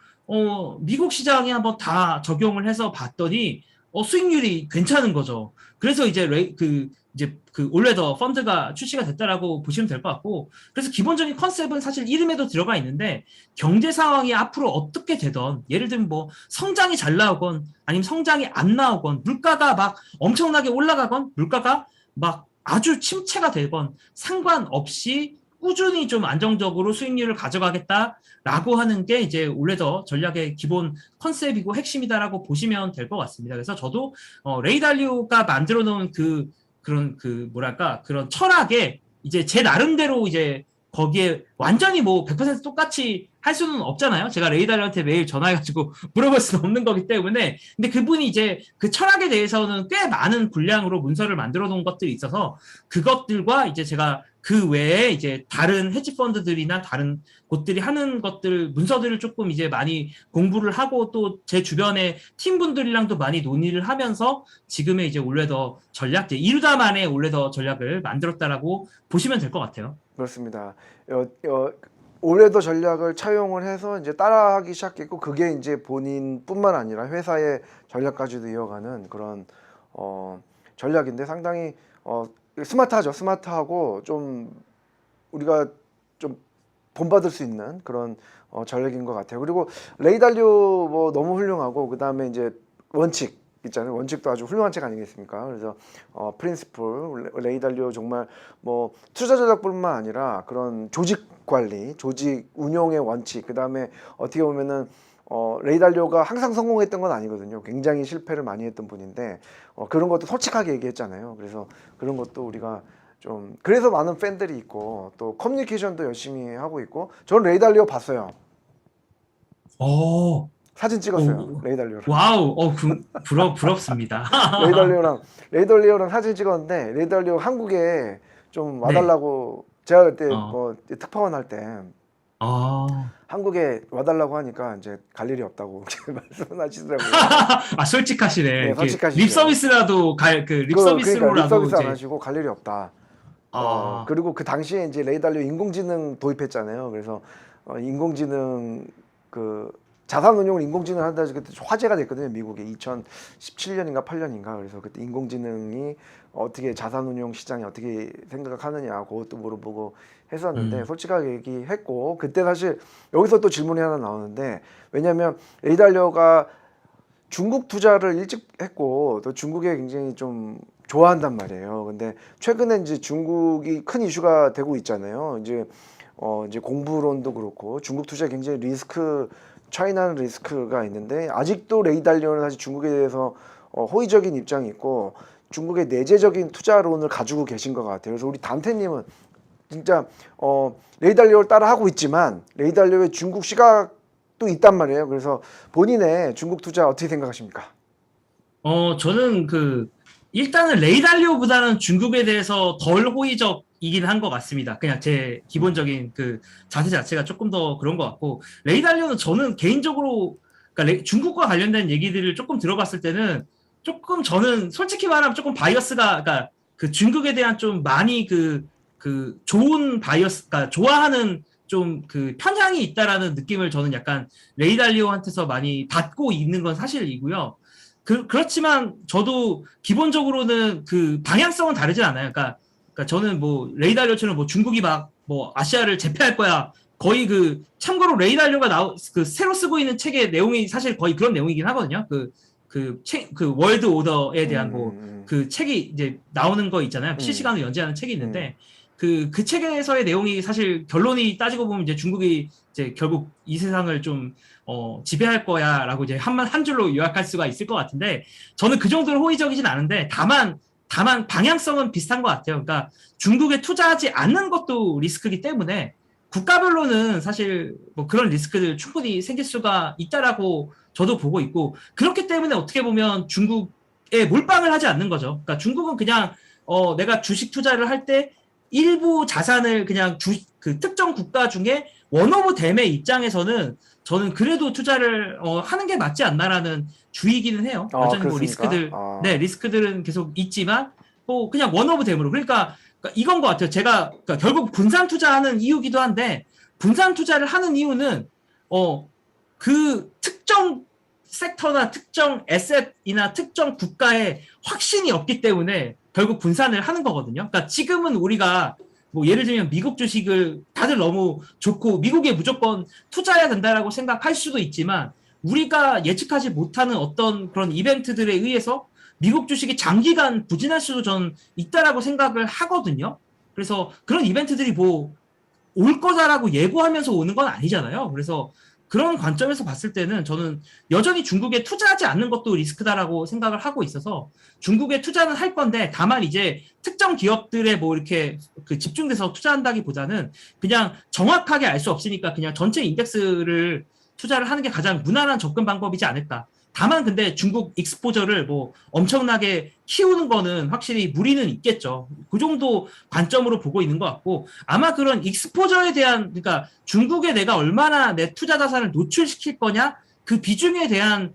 미국 시장에 한번 다 적용을 해서 봤더니 수익률이 괜찮은 거죠. 그래서 이제 이제 그 올레더 펀드가 출시가 됐다라고 보시면 될 것 같고 그래서 기본적인 컨셉은 사실 이름에도 들어가 있는데 경제 상황이 앞으로 어떻게 되던 예를 들면 뭐 성장이 잘 나오건 아니면 성장이 안 나오건 물가가 막 엄청나게 올라가건 물가가 막 아주 침체가 되건 상관없이 꾸준히 좀 안정적으로 수익률을 가져가겠다라고 하는 게 이제 올레더 전략의 기본 컨셉이고 핵심이다라고 보시면 될 것 같습니다. 그래서 저도 레이 달리오가 만들어 놓은 그런 뭐랄까 그런 철학에 이제 제 나름대로 이제 거기에 완전히 뭐 100% 똑같이 할 수는 없잖아요. 제가 레이 달리오한테 매일 전화해가지고 물어볼 수는 없는 거기 때문에 근데 그분이 이제 그 철학에 대해서는 꽤 많은 분량으로 문서를 만들어 놓은 것들이 있어서 그것들과 이제 제가 그 외에 이제 다른 헤지 펀드들이나 다른 곳들이 하는 것들 문서들을 조금 이제 많이 공부를 하고 또 제 주변에 팀분들이랑도 많이 논의를 하면서 지금의 이제 올레더 전략 이루다만의 올레더 전략을 만들었다라고 보시면 될 것 같아요. 그렇습니다. 올해도 전략을 차용을 해서 이제 따라하기 시작했고 그게 이제 본인뿐만 아니라 회사의 전략까지도 이어가는 그런 전략인데 상당히 스마트하죠. 스마트하고 좀 우리가 좀 본받을 수 있는 그런 전략인 것 같아요. 그리고 레이 달리오 뭐 너무 훌륭하고 그 다음에 이제 원칙 있잖아요. 원칙도 아주 훌륭한 책 아니겠습니까? 그래서 프린시플 레이 달리오 정말 뭐 투자 전략뿐만 아니라 그런 조직 관리, 조직 운용의 원칙, 그 다음에 어떻게 보면은 레이 달리오가 항상 성공했던 건 아니거든요. 굉장히 실패를 많이 했던 분인데 그런 것도 솔직하게 얘기했잖아요. 그래서 그런 것도 우리가 좀 그래서 많은 팬들이 있고 또 커뮤니케이션도 열심히 하고 있고 저는 레이 달리오 봤어요. 오, 사진 찍었어요. 레이 달리오랑. 와우, 부럽습니다. 레이 달리오랑 사진 찍었는데 레이 달리오 한국에 좀 네, 와달라고 제가 그때 어, 뭐 특파원 할 때 어. 한국에 와달라고 하니까 이제 갈 일이 없다고 말씀을 하시더라고요. 아, 솔직하시네. 네, 이렇게 립 솔직하시죠. 서비스라도 립 그러니까 서비스로라도 립서비스 안 이제, 하시고 갈 일이 없다. 아, 그리고 그 당시에 이제 레이 달리오 인공지능 도입했잖아요. 그래서 인공지능 그 자산 운용을 인공지능 한다 해서 그때 화제가 됐거든요. 미국에 2017년인가 8년인가. 그래서 그때 인공지능이 어떻게 자산 운용 시장에 어떻게 생각하느냐 그것도 물어보고 했었는데 솔직하게 얘기했고 그때 사실 여기서 또 질문이 하나 나오는데 왜냐하면 레이 달리오가 중국 투자를 일찍 했고 또 중국에 굉장히 좀 좋아한단 말이에요. 근데 최근에 이제 중국이 큰 이슈가 되고 있잖아요. 이제 공부론도 그렇고 중국 투자 굉장히 차이나는 리스크가 있는데 아직도 레이 달리오는 사실 중국에 대해서 호의적인 입장이 있고 중국의 내재적인 투자론을 가지고 계신 것 같아요. 그래서 우리 단테님은 진짜 레이 달리오를 따라 하고 있지만 레이 달리오의 중국 시각도 있단 말이에요. 그래서 본인의 중국 투자 어떻게 생각하십니까? 저는 일단은 레이 달리오보다는 중국에 대해서 덜 호의적 이긴 한 것 같습니다. 그냥 제 기본적인 그 자세 자체가 조금 더 그런 것 같고, 레이달리오는 저는 개인적으로 그러니까 중국과 관련된 얘기들을 조금 들어봤을 때는 조금 저는 솔직히 말하면 조금 바이어스가 그러니까 그 중국에 대한 좀 많이 그 좋은 바이어스, 그러니까 좋아하는 좀 그 편향이 있다라는 느낌을 저는 약간 레이달리오한테서 많이 받고 있는 건 사실이고요. 그렇지만 저도 기본적으로는 그 방향성은 다르지 않아요. 그러니까 저는 뭐 레이달리오처럼 뭐 중국이 막 뭐 아시아를 제패할 거야. 거의 그 참고로 레이달리오가 그 새로 쓰고 있는 책의 내용이 사실 거의 그런 내용이긴 하거든요. 그 월드 오더에 대한 뭐 그 책이 이제 나오는 거 있잖아요. 실시간으로 연재하는 책이 있는데 그 책에서의 내용이 사실 결론이 따지고 보면 이제 중국이 이제 결국 이 세상을 좀 지배할 거야라고 이제 한 줄로 요약할 수가 있을 것 같은데 저는 그 정도로 호의적이진 않은데 다만 방향성은 비슷한 것 같아요. 그러니까 중국에 투자하지 않는 것도 리스크이기 때문에 국가별로는 사실 뭐 그런 리스크들 충분히 생길 수가 있다라고 저도 보고 있고 그렇기 때문에 어떻게 보면 중국에 몰빵을 하지 않는 거죠. 그러니까 중국은 그냥 내가 주식 투자를 할 때 일부 자산을 그냥 그 특정 국가 중에 원 오브 댐의 입장에서는 저는 그래도 투자를 하는 게 맞지 않나라는 주의기는 해요. 여전히 뭐 그렇습니까? 네, 리스크들은 계속 있지만 뭐 그냥 원 오브 댐으로 그러니까 이건 것 같아요. 제가 그러니까 결국 분산 투자하는 이유기도 한데 분산 투자를 하는 이유는 그 특정 섹터나 특정 에셋이나 특정 국가에 확신이 없기 때문에 결국 분산을 하는 거거든요. 그러니까 지금은 우리가 뭐 예를 들면 미국 주식을 다들 너무 좋고 미국에 무조건 투자해야 된다라고 생각할 수도 있지만 우리가 예측하지 못하는 어떤 그런 이벤트들에 의해서 미국 주식이 장기간 부진할 수도 저는 있다라고 생각을 하거든요. 그래서 그런 이벤트들이 뭐 올 거다라고 예고하면서 오는 건 아니잖아요. 그래서 그런 관점에서 봤을 때는 저는 여전히 중국에 투자하지 않는 것도 리스크다라고 생각을 하고 있어서 중국에 투자는 할 건데 다만 이제 특정 기업들에 뭐 이렇게 그 집중돼서 투자한다기보다는 그냥 정확하게 알 수 없으니까 그냥 전체 인덱스를 투자를 하는 게 가장 무난한 접근 방법이지 않을까. 다만 근데 중국 익스포저를 뭐 엄청나게 키우는 거는 확실히 무리는 있겠죠. 그 정도 관점으로 보고 있는 것 같고 아마 그런 익스포저에 대한 그러니까 중국에 내가 얼마나 내 투자 자산을 노출시킬 거냐 그 비중에 대한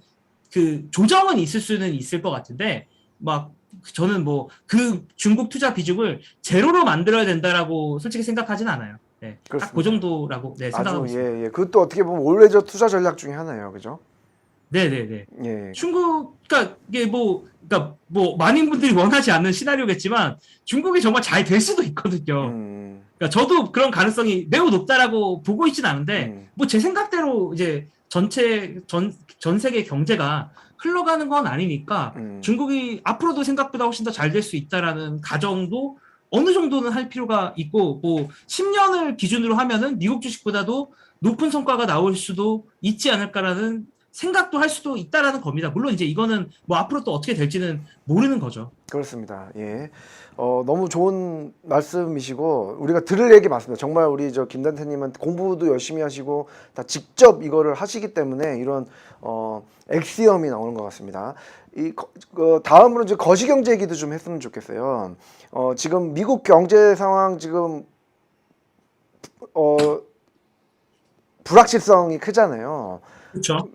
그 조정은 있을 수는 있을 것 같은데 막 저는 뭐 그 중국 투자 비중을 제로로 만들어야 된다라고 솔직히 생각하진 않아요. 네, 딱 그 그렇습니다. 정도라고 네, 생각하고 아주 있습니다. 예. 그것도 어떻게 보면 올레저 투자 전략 중에 하나예요. 그죠? 네네네. 예. 그러니까 이게 그러니까 뭐 많은 분들이 원하지 않는 시나리오겠지만 중국이 정말 잘 될 수도 있거든요. 그러니까 저도 그런 가능성이 매우 높다라고 보고 있진 않은데 뭐 제 생각대로 이제 전 세계 경제가 흘러가는 건 아니니까 중국이 앞으로도 생각보다 훨씬 더 잘 될 수 있다라는 가정도 어느 정도는 할 필요가 있고 뭐 10년을 기준으로 하면은 미국 주식보다도 높은 성과가 나올 수도 있지 않을까라는 생각도 할 수도 있다라는 겁니다. 물론 이제 이거는 뭐 앞으로 또 어떻게 될지는 모르는 거죠. 그렇습니다. 예. 너무 좋은 말씀이시고 우리가 들을 얘기 맞습니다. 정말 우리 저 김단태님은 공부도 열심히 하시고 다 직접 이거를 하시기 때문에 이런 엑시엄이 나오는 것 같습니다. 다음으로 이제 거시경제 얘기도 좀 했으면 좋겠어요. 지금 미국 경제 상황 지금 불확실성이 크잖아요. 그렇죠.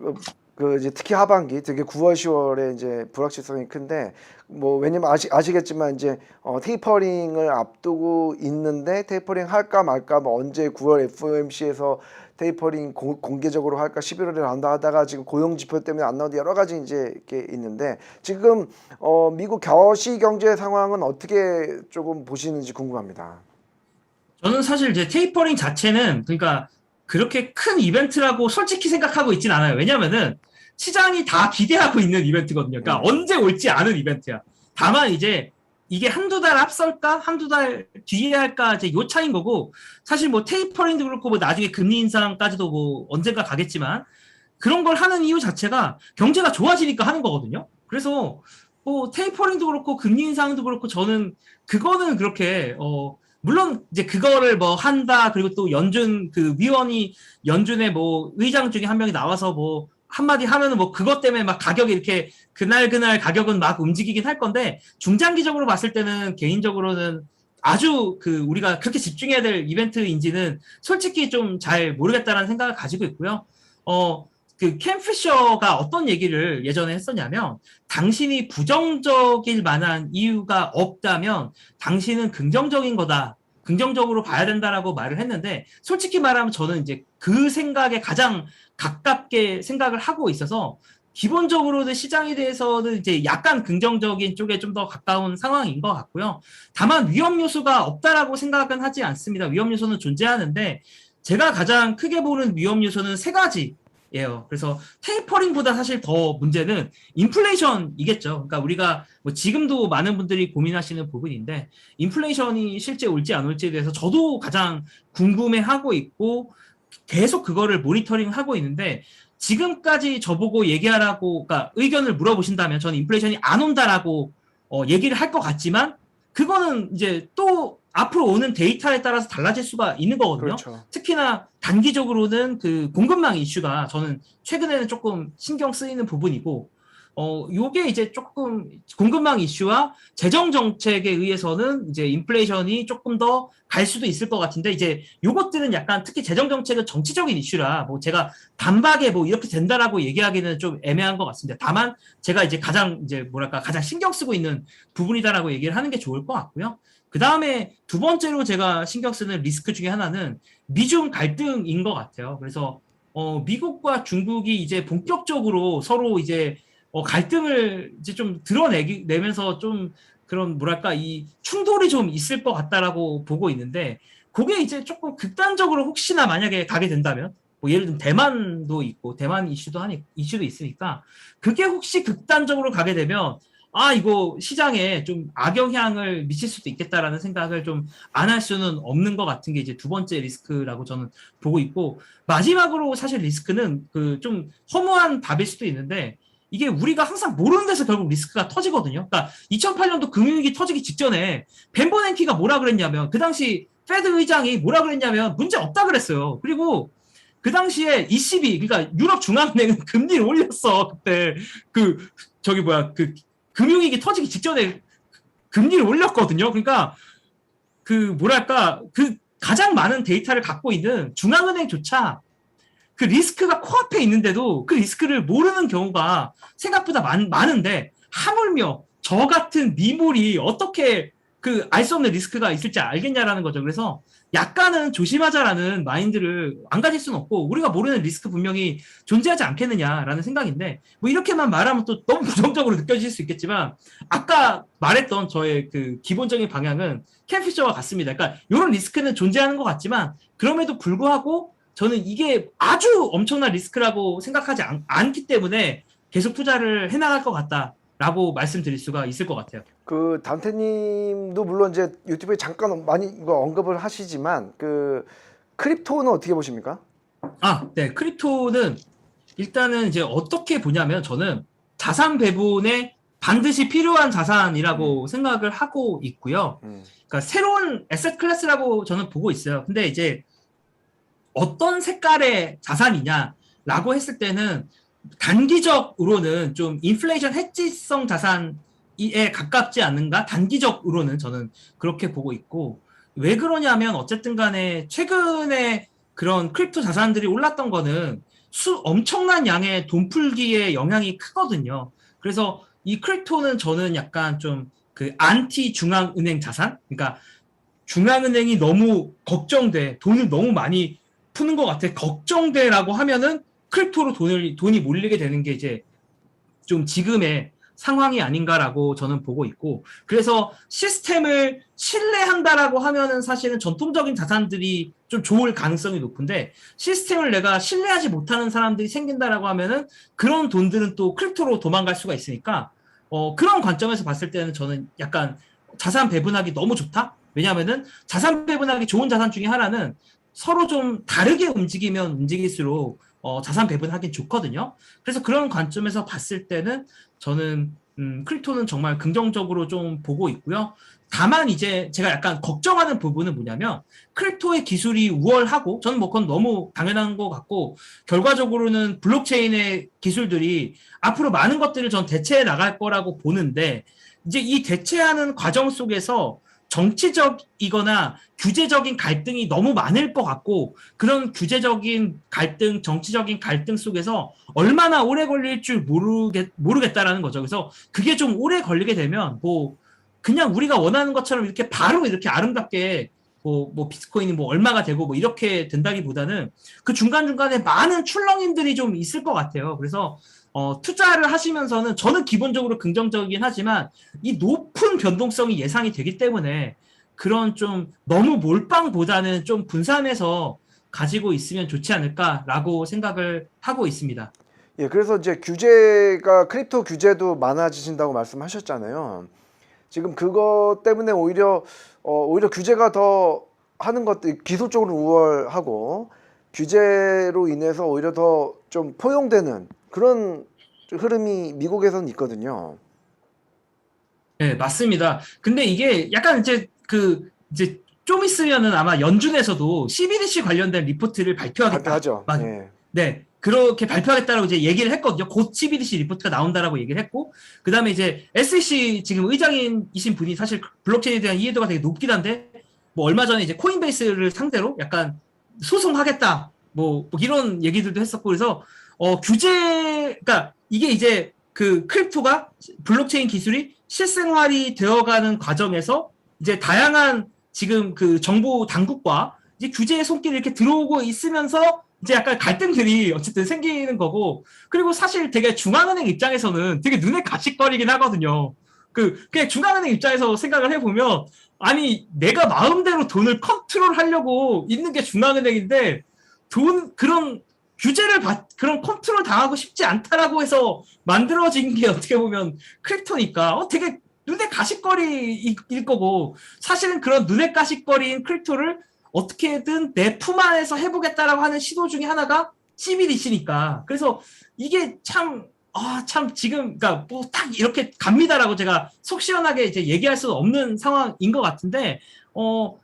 그 이제 특히 하반기, 되게 9월, 10월에 이제 불확실성이 큰데 뭐 왜냐면 아시겠지만 이제 테이퍼링을 앞두고 있는데 테이퍼링 할까 말까 뭐 언제 9월 FOMC에서 테이퍼링 공개적으로 할까 11월에 나온다 하다가 지금 고용 지표 때문에 안 나오는데 여러 가지 이제 이렇게 있는데 지금 미국 거시 경제 상황은 어떻게 조금 보시는지 궁금합니다. 저는 사실 이제 테이퍼링 자체는 그러니까 그렇게 큰 이벤트라고 솔직히 생각하고 있진 않아요. 왜냐면은 시장이 다 기대하고 있는 이벤트거든요. 그러니까 언제 올지 아는 이벤트야. 다만 이제 이게 한두 달 앞설까? 한두 달 뒤에 할까? 이제 요 차인 거고 사실 뭐 테이퍼링도 그렇고 뭐 나중에 금리 인상까지도 뭐 언젠가 가겠지만 그런 걸 하는 이유 자체가 경제가 좋아지니까 하는 거거든요. 그래서 뭐 테이퍼링도 그렇고 금리 인상도 그렇고 저는 그거는 그렇게 물론 이제 그거를 뭐 한다 그리고 또 연준 그 위원이 연준의 뭐 의장 중에 한 명이 나와서 뭐 한마디 하면은 뭐 그것 때문에 막 가격이 이렇게 그날 가격은 막 움직이긴 할 건데 중장기적으로 봤을 때는 개인적으로는 아주 그 우리가 그렇게 집중해야 될 이벤트인지는 솔직히 좀 잘 모르겠다라는 생각을 가지고 있고요. 그 캠 피셔가 어떤 얘기를 예전에 했었냐면 당신이 부정적일 만한 이유가 없다면 당신은 긍정적인 거다. 긍정적으로 봐야 된다라고 말을 했는데 솔직히 말하면 저는 이제 그 생각에 가장 가깝게 생각을 하고 있어서 기본적으로는 시장에 대해서는 이제 약간 긍정적인 쪽에 좀 더 가까운 상황인 것 같고요. 다만 위험 요소가 없다라고 생각은 하지 않습니다. 위험 요소는 존재하는데 제가 가장 크게 보는 위험 요소는 세 가지예요. 그래서 테이퍼링보다 사실 더 문제는 인플레이션이겠죠. 그러니까 우리가 뭐 지금도 많은 분들이 고민하시는 부분인데 인플레이션이 실제 올지 안 올지에 대해서 저도 가장 궁금해하고 있고 계속 그거를 모니터링하고 있는데 지금까지 저보고 얘기하라고, 그러니까 의견을 물어보신다면 저는 인플레이션이 안 온다라고 얘기를 할 것 같지만 그거는 이제 또 앞으로 오는 데이터에 따라서 달라질 수가 있는 거거든요. 그렇죠. 특히나 단기적으로는 그 공급망 이슈가 저는 최근에는 조금 신경 쓰이는 부분이고 요게 이제 조금 공급망 이슈와 재정 정책에 의해서는 이제 인플레이션이 조금 더 갈 수도 있을 것 같은데 이제 요것들은 약간 특히 재정 정책은 정치적인 이슈라 뭐 제가 단박에 뭐 이렇게 된다라고 얘기하기는 좀 애매한 것 같습니다. 다만 제가 이제 가장 이제 뭐랄까 가장 신경 쓰고 있는 부분이다라고 얘기를 하는 게 좋을 것 같고요. 그 다음에 두 번째로 제가 신경 쓰는 리스크 중에 하나는 미중 갈등인 것 같아요. 그래서 미국과 중국이 이제 본격적으로 서로 이제 갈등을 이제 좀 드러내면서 좀 그런 뭐랄까 이 충돌이 좀 있을 것 같다라고 보고 있는데 그게 이제 조금 극단적으로 혹시나 만약에 가게 된다면 뭐 예를 들면 대만도 있고 대만 이슈도 있으니까 그게 혹시 극단적으로 가게 되면 이거 시장에 좀 악영향을 미칠 수도 있겠다라는 생각을 좀 안 할 수는 없는 것 같은 게 이제 두 번째 리스크라고 저는 보고 있고 마지막으로 사실 리스크는 그 좀 허무한 답일 수도 있는데 이게 우리가 항상 모르는 데서 결국 리스크가 터지거든요. 그러니까 2008년도 금융위기 터지기 직전에 벤 버냉키가 뭐라 그랬냐면 그 당시 페드 의장이 뭐라 그랬냐면 문제 없다 그랬어요. 그리고 그 당시에 ECB 그러니까 유럽 중앙은행은 금리를 올렸어. 그때 그 저기 뭐야 그 금융위기 터지기 직전에 금리를 올렸거든요. 그러니까 그 뭐랄까 그 가장 많은 데이터를 갖고 있는 중앙은행조차 그 리스크가 코앞에 있는데도 그 리스크를 모르는 경우가 생각보다 많은데 하물며 저 같은 미몰이 어떻게 그 알 수 없는 리스크가 있을지 알겠냐라는 거죠. 그래서 약간은 조심하자라는 마인드를 안 가질 수는 없고 우리가 모르는 리스크 분명히 존재하지 않겠느냐라는 생각인데 뭐 이렇게만 말하면 또 너무 부정적으로 느껴질 수 있겠지만 아까 말했던 저의 그 기본적인 방향은 캠 피셔와 같습니다. 그러니까 이런 리스크는 존재하는 것 같지만 그럼에도 불구하고 저는 이게 아주 엄청난 리스크라고 생각하지 않기 때문에 계속 투자를 해나갈 것 같다라고 말씀드릴 수가 있을 것 같아요. 그 단테님도 물론 이제 유튜브에 잠깐 많이 이거 언급을 하시지만 그 크립토는 어떻게 보십니까? 네. 크립토는 일단은 이제 어떻게 보냐면 저는 자산 배분에 반드시 필요한 자산이라고 생각을 하고 있고요. 그러니까 새로운 에셋 클래스라고 저는 보고 있어요. 근데 이제 어떤 색깔의 자산이냐라고 했을 때는 단기적으로는 좀 인플레이션 해지성 자산에 가깝지 않는가? 단기적으로는 저는 그렇게 보고 있고 왜 그러냐면 어쨌든 간에 최근에 그런 크립토 자산들이 올랐던 거는 엄청난 양의 돈 풀기에 영향이 크거든요. 그래서 이 크립토는 저는 약간 좀 그 안티 중앙은행 자산? 그러니까 중앙은행이 너무 걱정돼. 돈을 너무 많이 푸는 것 같아. 걱정돼라고 하면은 크립토로 돈이 몰리게 되는 게 이제 좀 지금의 상황이 아닌가라고 저는 보고 있고 그래서 시스템을 신뢰한다라고 하면은 사실은 전통적인 자산들이 좀 좋을 가능성이 높은데 시스템을 내가 신뢰하지 못하는 사람들이 생긴다라고 하면은 그런 돈들은 또 크립토로 도망갈 수가 있으니까 그런 관점에서 봤을 때는 저는 약간 자산 배분하기 너무 좋다. 왜냐하면은 자산 배분하기 좋은 자산 중에 하나는 서로 좀 다르게 움직이면 움직일수록 자산 배분하긴 좋거든요. 그래서 그런 관점에서 봤을 때는 저는 크립토는 정말 긍정적으로 좀 보고 있고요. 다만 이제 제가 약간 걱정하는 부분은 뭐냐면 크립토의 기술이 우월하고 저는 뭐 그건 너무 당연한 것 같고 결과적으로는 블록체인의 기술들이 앞으로 많은 것들을 전 대체해 나갈 거라고 보는데 이제 이 대체하는 과정 속에서 정치적이거나 규제적인 갈등이 너무 많을 것 같고 그런 규제적인 갈등, 정치적인 갈등 속에서 얼마나 오래 걸릴 줄 모르겠다라는 거죠. 그래서 그게 좀 오래 걸리게 되면 뭐 그냥 우리가 원하는 것처럼 이렇게 바로 이렇게 아름답게 뭐 비트코인이 뭐 얼마가 되고 뭐 이렇게 된다기보다는 그 중간중간에 많은 출렁임들이 좀 있을 것 같아요. 그래서 투자를 하시면서는 저는 기본적으로 긍정적이긴 하지만 이 높은 변동성이 예상이 되기 때문에 그런 좀 너무 몰빵보다는 좀 분산해서 가지고 있으면 좋지 않을까라고 생각을 하고 있습니다. 예, 그래서 이제 규제가 크립토 규제도 많아지신다고 말씀하셨잖아요. 지금 그것 때문에 오히려 규제가 더 하는 것들 기술적으로 우월하고 규제로 인해서 오히려 더 좀 포용되는 그런 흐름이 미국에서는 있거든요. 네, 맞습니다. 근데 이게 약간 이제 좀 있으면은 아마 연준에서도 CBDC 관련된 리포트를 발표하겠다. 발표하죠. 막, 예. 네, 그렇게 발표하겠다라고 이제 얘기를 했거든요. 곧 CBDC 리포트가 나온다라고 얘기를 했고, 그 다음에 이제 SEC 지금 의장이신 분이 사실 블록체인에 대한 이해도가 되게 높긴 한데, 뭐 얼마 전에 이제 코인베이스를 상대로 약간 소송하겠다. 뭐 이런 얘기들도 했었고, 그래서 그러니까 이게 이제 그 크립토가 블록체인 기술이 실생활이 되어가는 과정에서 이제 다양한 지금 그 정부 당국과 이제 규제의 손길이 이렇게 들어오고 있으면서 이제 약간 갈등들이 어쨌든 생기는 거고 그리고 사실 되게 중앙은행 입장에서는 되게 눈에 가시거리긴 하거든요. 그냥 중앙은행 입장에서 생각을 해보면 아니 내가 마음대로 돈을 컨트롤하려고 있는 게 중앙은행인데 그런 그런 컨트롤 당하고 싶지 않다라고 해서 만들어진 게 어떻게 보면 크립토니까 되게 눈에 가시거리일 거고 사실은 그런 눈에 가시거리인 크립토를 어떻게든 내 품 안에서 해보겠다라고 하는 시도 중에 하나가 CBDC니까 그래서 이게 참 지금 그러니까 뭐 딱 이렇게 갑니다라고 제가 속 시원하게 이제 얘기할 수는 없는 상황인 것 같은데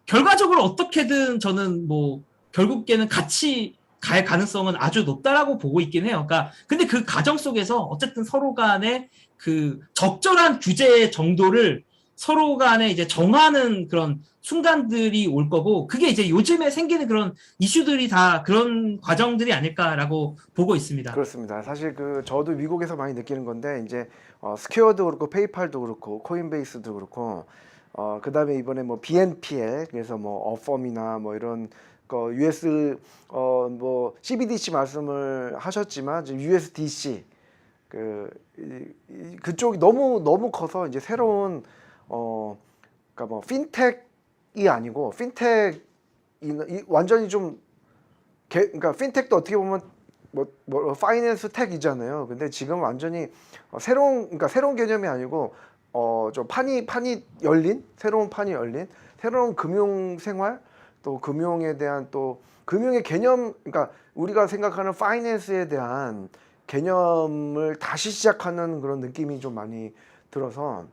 결과적으로 어떻게든 저는 뭐 결국에는 같이 갈 가능성은 아주 높다라고 보고 있긴 해요. 그러니까 근데 그 과정 속에서 어쨌든 서로 간에 그 적절한 규제 정도를 서로 간에 이제 정하는 그런 순간들이 올 거고 그게 이제 요즘에 생기는 그런 이슈들이 다 그런 과정들이 아닐까라고 보고 있습니다. 그렇습니다. 사실 저도 미국에서 많이 느끼는 건데 이제 스퀘어도 그렇고 페이팔도 그렇고 코인베이스도 그렇고 그다음에 이번에 뭐 BNPL 그래서 뭐 어펌이나 뭐 이런 거 US 뭐 CBDC 말씀을 하셨지만 이제 USDC 그쪽이 너무 커서 이제 새로운 그러니까 뭐 핀텍이 아니고 완전히 좀 그러니까 핀텍도 어떻게 보면 뭐 파이낸스 텍이잖아요. 근데 지금 완전히 그러니까 새로운 개념이 아니고 좀 새로운 판이 열린 새로운 금융 생활 또 금융에 대한 또 금융의 개념 그러니까 우리가 생각하는 파이낸스에 대한 개념을 다시 시작하는 그런 느낌이 좀 많이 들어서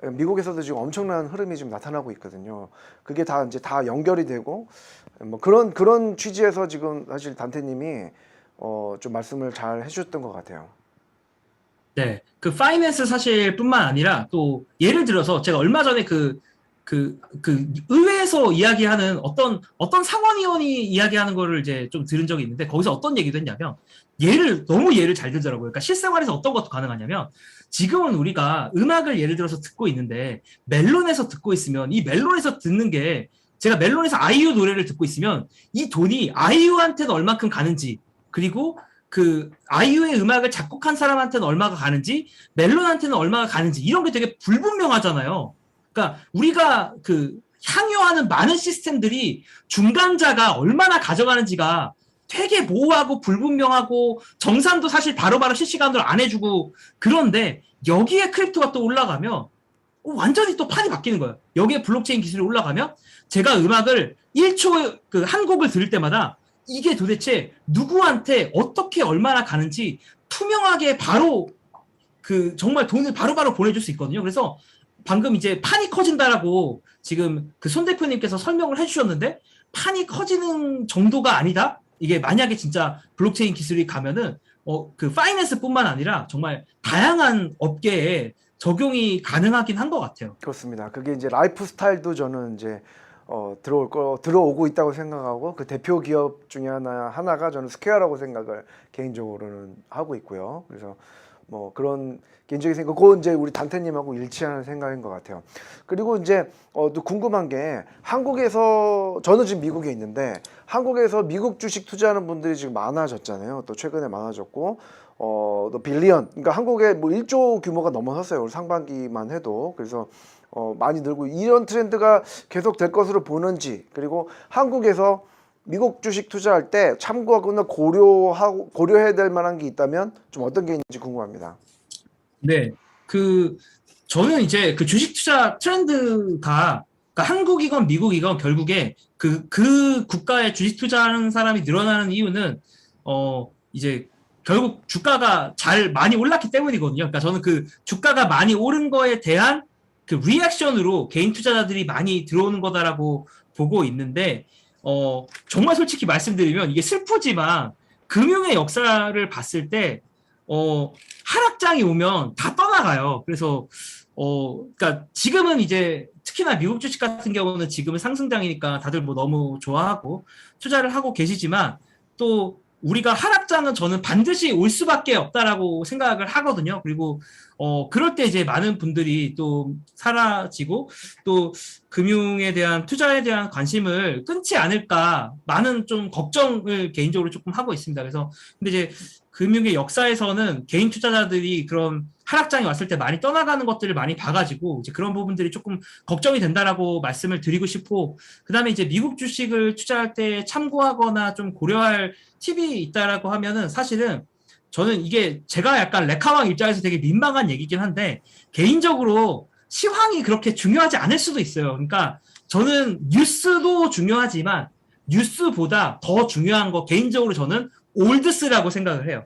미국에서도 지금 엄청난 흐름이 지금 나타나고 있거든요. 그게 다 이제 다 연결이 되고 뭐 그런 취지에서 지금 사실 단테님이 좀 말씀을 잘 해주셨던 것 같아요. 네, 그 파이낸스 사실뿐만 아니라 또 예를 들어서 제가 얼마 전에 그 의회에서 이야기하는 어떤 상원의원이 이야기하는 거를 이제 좀 들은 적이 있는데 거기서 어떤 얘기도 했냐면 너무 예를 잘 들더라고요. 그러니까 실생활에서 어떤 것도 가능하냐면 지금은 우리가 음악을 예를 들어서 듣고 있는데 멜론에서 듣고 있으면 이 멜론에서 듣는 게 제가 멜론에서 아이유 노래를 듣고 있으면 이 돈이 아이유한테는 얼마큼 가는지 그리고 그 아이유의 음악을 작곡한 사람한테는 얼마가 가는지 멜론한테는 얼마가 가는지 이런 게 되게 불분명하잖아요. 그러니까 우리가 향유하는 많은 시스템들이 중간자가 얼마나 가져가는지가 되게 모호하고 불분명하고 정산도 사실 바로바로 실시간으로 안 해주고 그런데 여기에 크립토가 또 올라가면 완전히 또 판이 바뀌는 거예요. 여기에 블록체인 기술이 올라가면 제가 음악을 1초 한 곡을 들을 때마다 이게 도대체 누구한테 어떻게 얼마나 가는지 투명하게 바로 정말 돈을 바로바로 보내줄 수 있거든요. 그래서 방금 이제 판이 커진다라고 지금 손 대표님께서 설명을 해주셨는데 판이 커지는 정도가 아니다. 이게 만약에 진짜 블록체인 기술이 가면은 파이낸스뿐만 아니라 정말 다양한 업계에 적용이 가능하긴 한 것 같아요. 그렇습니다. 그게 이제 라이프 스타일도 저는 이제 들어오고 있다고 생각하고 그 대표 기업 중에 하나가 저는 스퀘어라고 생각을 개인적으로는 하고 있고요. 그래서 뭐 그런 개인적인 생각, 그건 이제 우리 단태님하고 일치하는 생각인 것 같아요. 그리고 이제 또 궁금한 게 한국에서 저는 지금 미국에 있는데 한국에서 미국 주식 투자하는 분들이 지금 많아졌잖아요. 또 최근에 많아졌고 또 빌리언, 그러니까 한국에 뭐 1조 규모가 넘어섰어요. 올 상반기만 해도. 그래서 많이 늘고 이런 트렌드가 계속 될 것으로 보는지, 그리고 한국에서 미국 주식 투자할 때 참고하거나 고려해야 될 만한 게 있다면 좀 어떤 게 있는지 궁금합니다. 네. 저는 이제 그 주식 투자 트렌드가, 그러니까 한국이건 미국이건 결국에 그 국가에 주식 투자하는 사람이 늘어나는 이유는, 이제 결국 주가가 많이 올랐기 때문이거든요. 그러니까 저는 그 주가가 많이 오른 거에 대한 그 리액션으로 개인 투자자들이 많이 들어오는 거다라고 보고 있는데, 정말 솔직히 말씀드리면 이게 슬프지만 금융의 역사를 봤을 때, 하락장이 오면 다 떠나가요. 그래서 그러니까 지금은 이제 특히나 미국 주식 같은 경우는 지금은 상승장이니까 다들 뭐 너무 좋아하고 투자를 하고 계시지만, 또 우리가 하락장은 저는 반드시 올 수밖에 없다라고 생각을 하거든요. 그리고 그럴 때 이제 많은 분들이 또 사라지고 또 금융에 대한 투자에 대한 관심을 끊지 않을까, 많은 좀 걱정을 개인적으로 조금 하고 있습니다. 그래서 근데 이제 금융의 역사에서는 개인 투자자들이 그런 하락장이 왔을 때 많이 떠나가는 것들을 많이 봐가지고 이제 그런 부분들이 조금 걱정이 된다라고 말씀을 드리고 싶고, 그다음에 이제 미국 주식을 투자할 때 참고하거나 좀 고려할 팁이 있다라고 하면은, 사실은 저는 이게 제가 약간 레카왕 입장에서 되게 민망한 얘기긴 한데, 개인적으로 시황이 그렇게 중요하지 않을 수도 있어요. 그러니까 저는 뉴스도 중요하지만 뉴스보다 더 중요한 거, 개인적으로 저는 올드스라고 생각을 해요.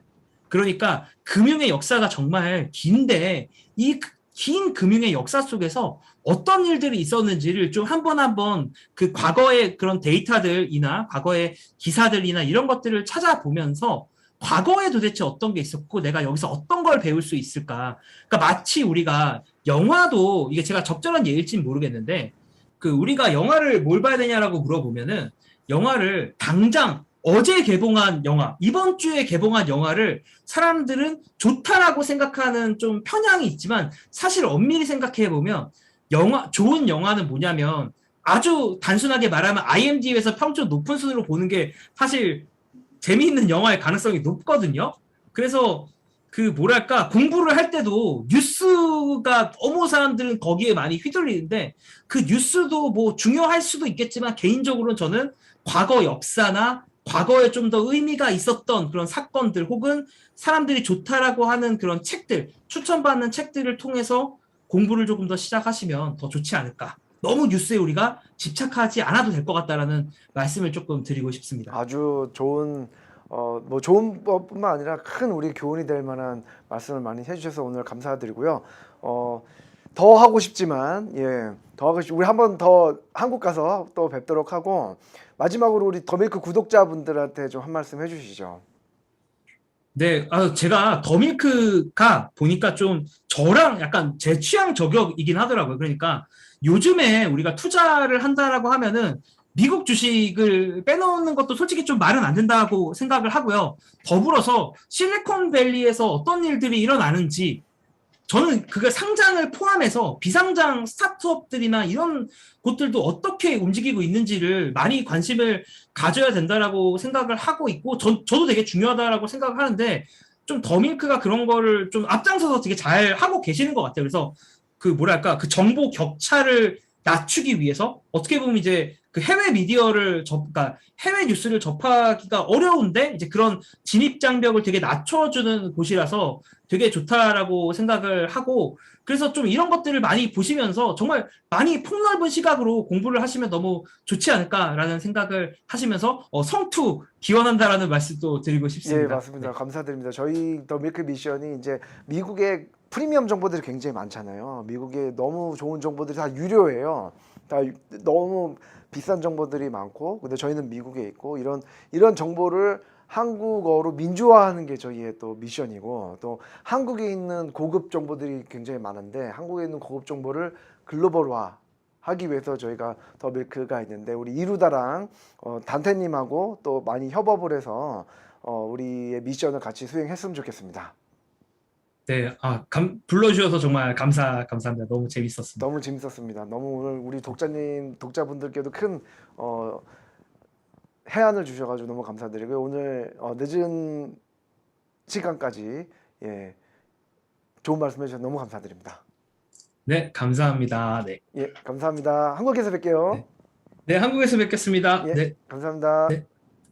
그러니까 금융의 역사가 정말 긴데 이 긴 금융의 역사 속에서 어떤 일들이 있었는지를 좀 한 번 한 번 그 과거의 그런 데이터들이나 과거의 기사들이나 이런 것들을 찾아보면서 과거에 도대체 어떤 게 있었고 내가 여기서 어떤 걸 배울 수 있을까. 그러니까 마치 우리가 영화도, 이게 제가 적절한 예일진 모르겠는데, 그 우리가 영화를 뭘 봐야 되냐라고 물어보면은 영화를 당장 어제 개봉한 영화, 이번 주에 개봉한 영화를 사람들은 좋다라고 생각하는 좀 편향이 있지만, 사실 엄밀히 생각해 보면 좋은 영화는 뭐냐면, 아주 단순하게 말하면 IMDb에서 평점 높은 순으로 보는 게 사실 재미있는 영화의 가능성이 높거든요. 그래서 그 뭐랄까, 공부를 할 때도 뉴스가 너무 사람들은 거기에 많이 휘둘리는데, 그 뉴스도 뭐 중요할 수도 있겠지만 개인적으로는 저는 과거 역사나 과거에 좀 더 의미가 있었던 그런 사건들, 혹은 사람들이 좋다라고 하는 그런 책들, 추천받는 책들을 통해서 공부를 조금 더 시작하시면 더 좋지 않을까. 너무 뉴스에 우리가 집착하지 않아도 될 것 같다라는 말씀을 조금 드리고 싶습니다. 아주 좋은 뭐 좋은 것뿐만 아니라 큰 우리 교훈이 될 만한 말씀을 많이 해주셔서 오늘 감사드리고요. 더 하고 싶지만 더 하고 우리 한번 더 한국 가서 또 뵙도록 하고, 마지막으로 우리 더밀크 구독자분들한테 좀 한 말씀 해주시죠. 네, 제가 더밀크가 보니까 좀 저랑 약간 제 취향 저격이긴 하더라고요. 그러니까 요즘에 우리가 투자를 한다라고 하면은 미국 주식을 빼놓는 것도 솔직히 좀 말은 안 된다고 생각을 하고요. 더불어서 실리콘밸리에서 어떤 일들이 일어나는지, 저는 그게 상장을 포함해서 비상장 스타트업들이나 이런 곳들도 어떻게 움직이고 있는지를 많이 관심을 가져야 된다라고 생각을 하고 있고, 저도 되게 중요하다라고 생각을 하는데, 좀 더밀크가 그런 거를 좀 앞장서서 되게 잘 하고 계시는 것 같아요. 그래서 그 뭐랄까, 그 정보 격차를 낮추기 위해서 어떻게 보면 이제 그 해외 미디어를 그러니까 해외 뉴스를 접하기가 어려운데 이제 그런 진입 장벽을 되게 낮춰주는 곳이라서 되게 좋다라고 생각을 하고, 그래서 좀 이런 것들을 많이 보시면서 정말 많이 폭넓은 시각으로 공부를 하시면 너무 좋지 않을까라는 생각을 하시면서 성투 기원한다라는 말씀도 드리고 예, 싶습니다. 맞습니다. 네. 감사드립니다. 저희 더 밀크 미션이 이제 미국의 프리미엄 정보들이 굉장히 많잖아요. 미국에 너무 좋은 정보들이 다 유료예요. 너무 비싼 정보들이 많고, 근데 저희는 미국에 있고, 이런 정보를 한국어로 민주화하는 게 저희의 또 미션이고, 또 한국에 있는 고급 정보들이 굉장히 많은데 한국에 있는 고급 정보를 글로벌화 하기 위해서 저희가 더 밀크가 있는데, 우리 이루다랑 단테님하고 또 많이 협업을 해서 우리의 미션을 같이 수행했으면 좋겠습니다. 네, 불러주셔서 정말 감사합니다. 너무 재밌었습니다. 너무 재밌었습니다. 너무 오늘 우리 독자분들께도 큰 해안을 주셔가지고 너무 감사드리고요. 오늘 늦은 시간까지 좋은 말씀 해주셔서 너무 감사드립니다. 네, 감사합니다. 네. 감사합니다. 한국에서 뵐게요. 네, 한국에서 뵙겠습니다. 네. 감사합니다. 네.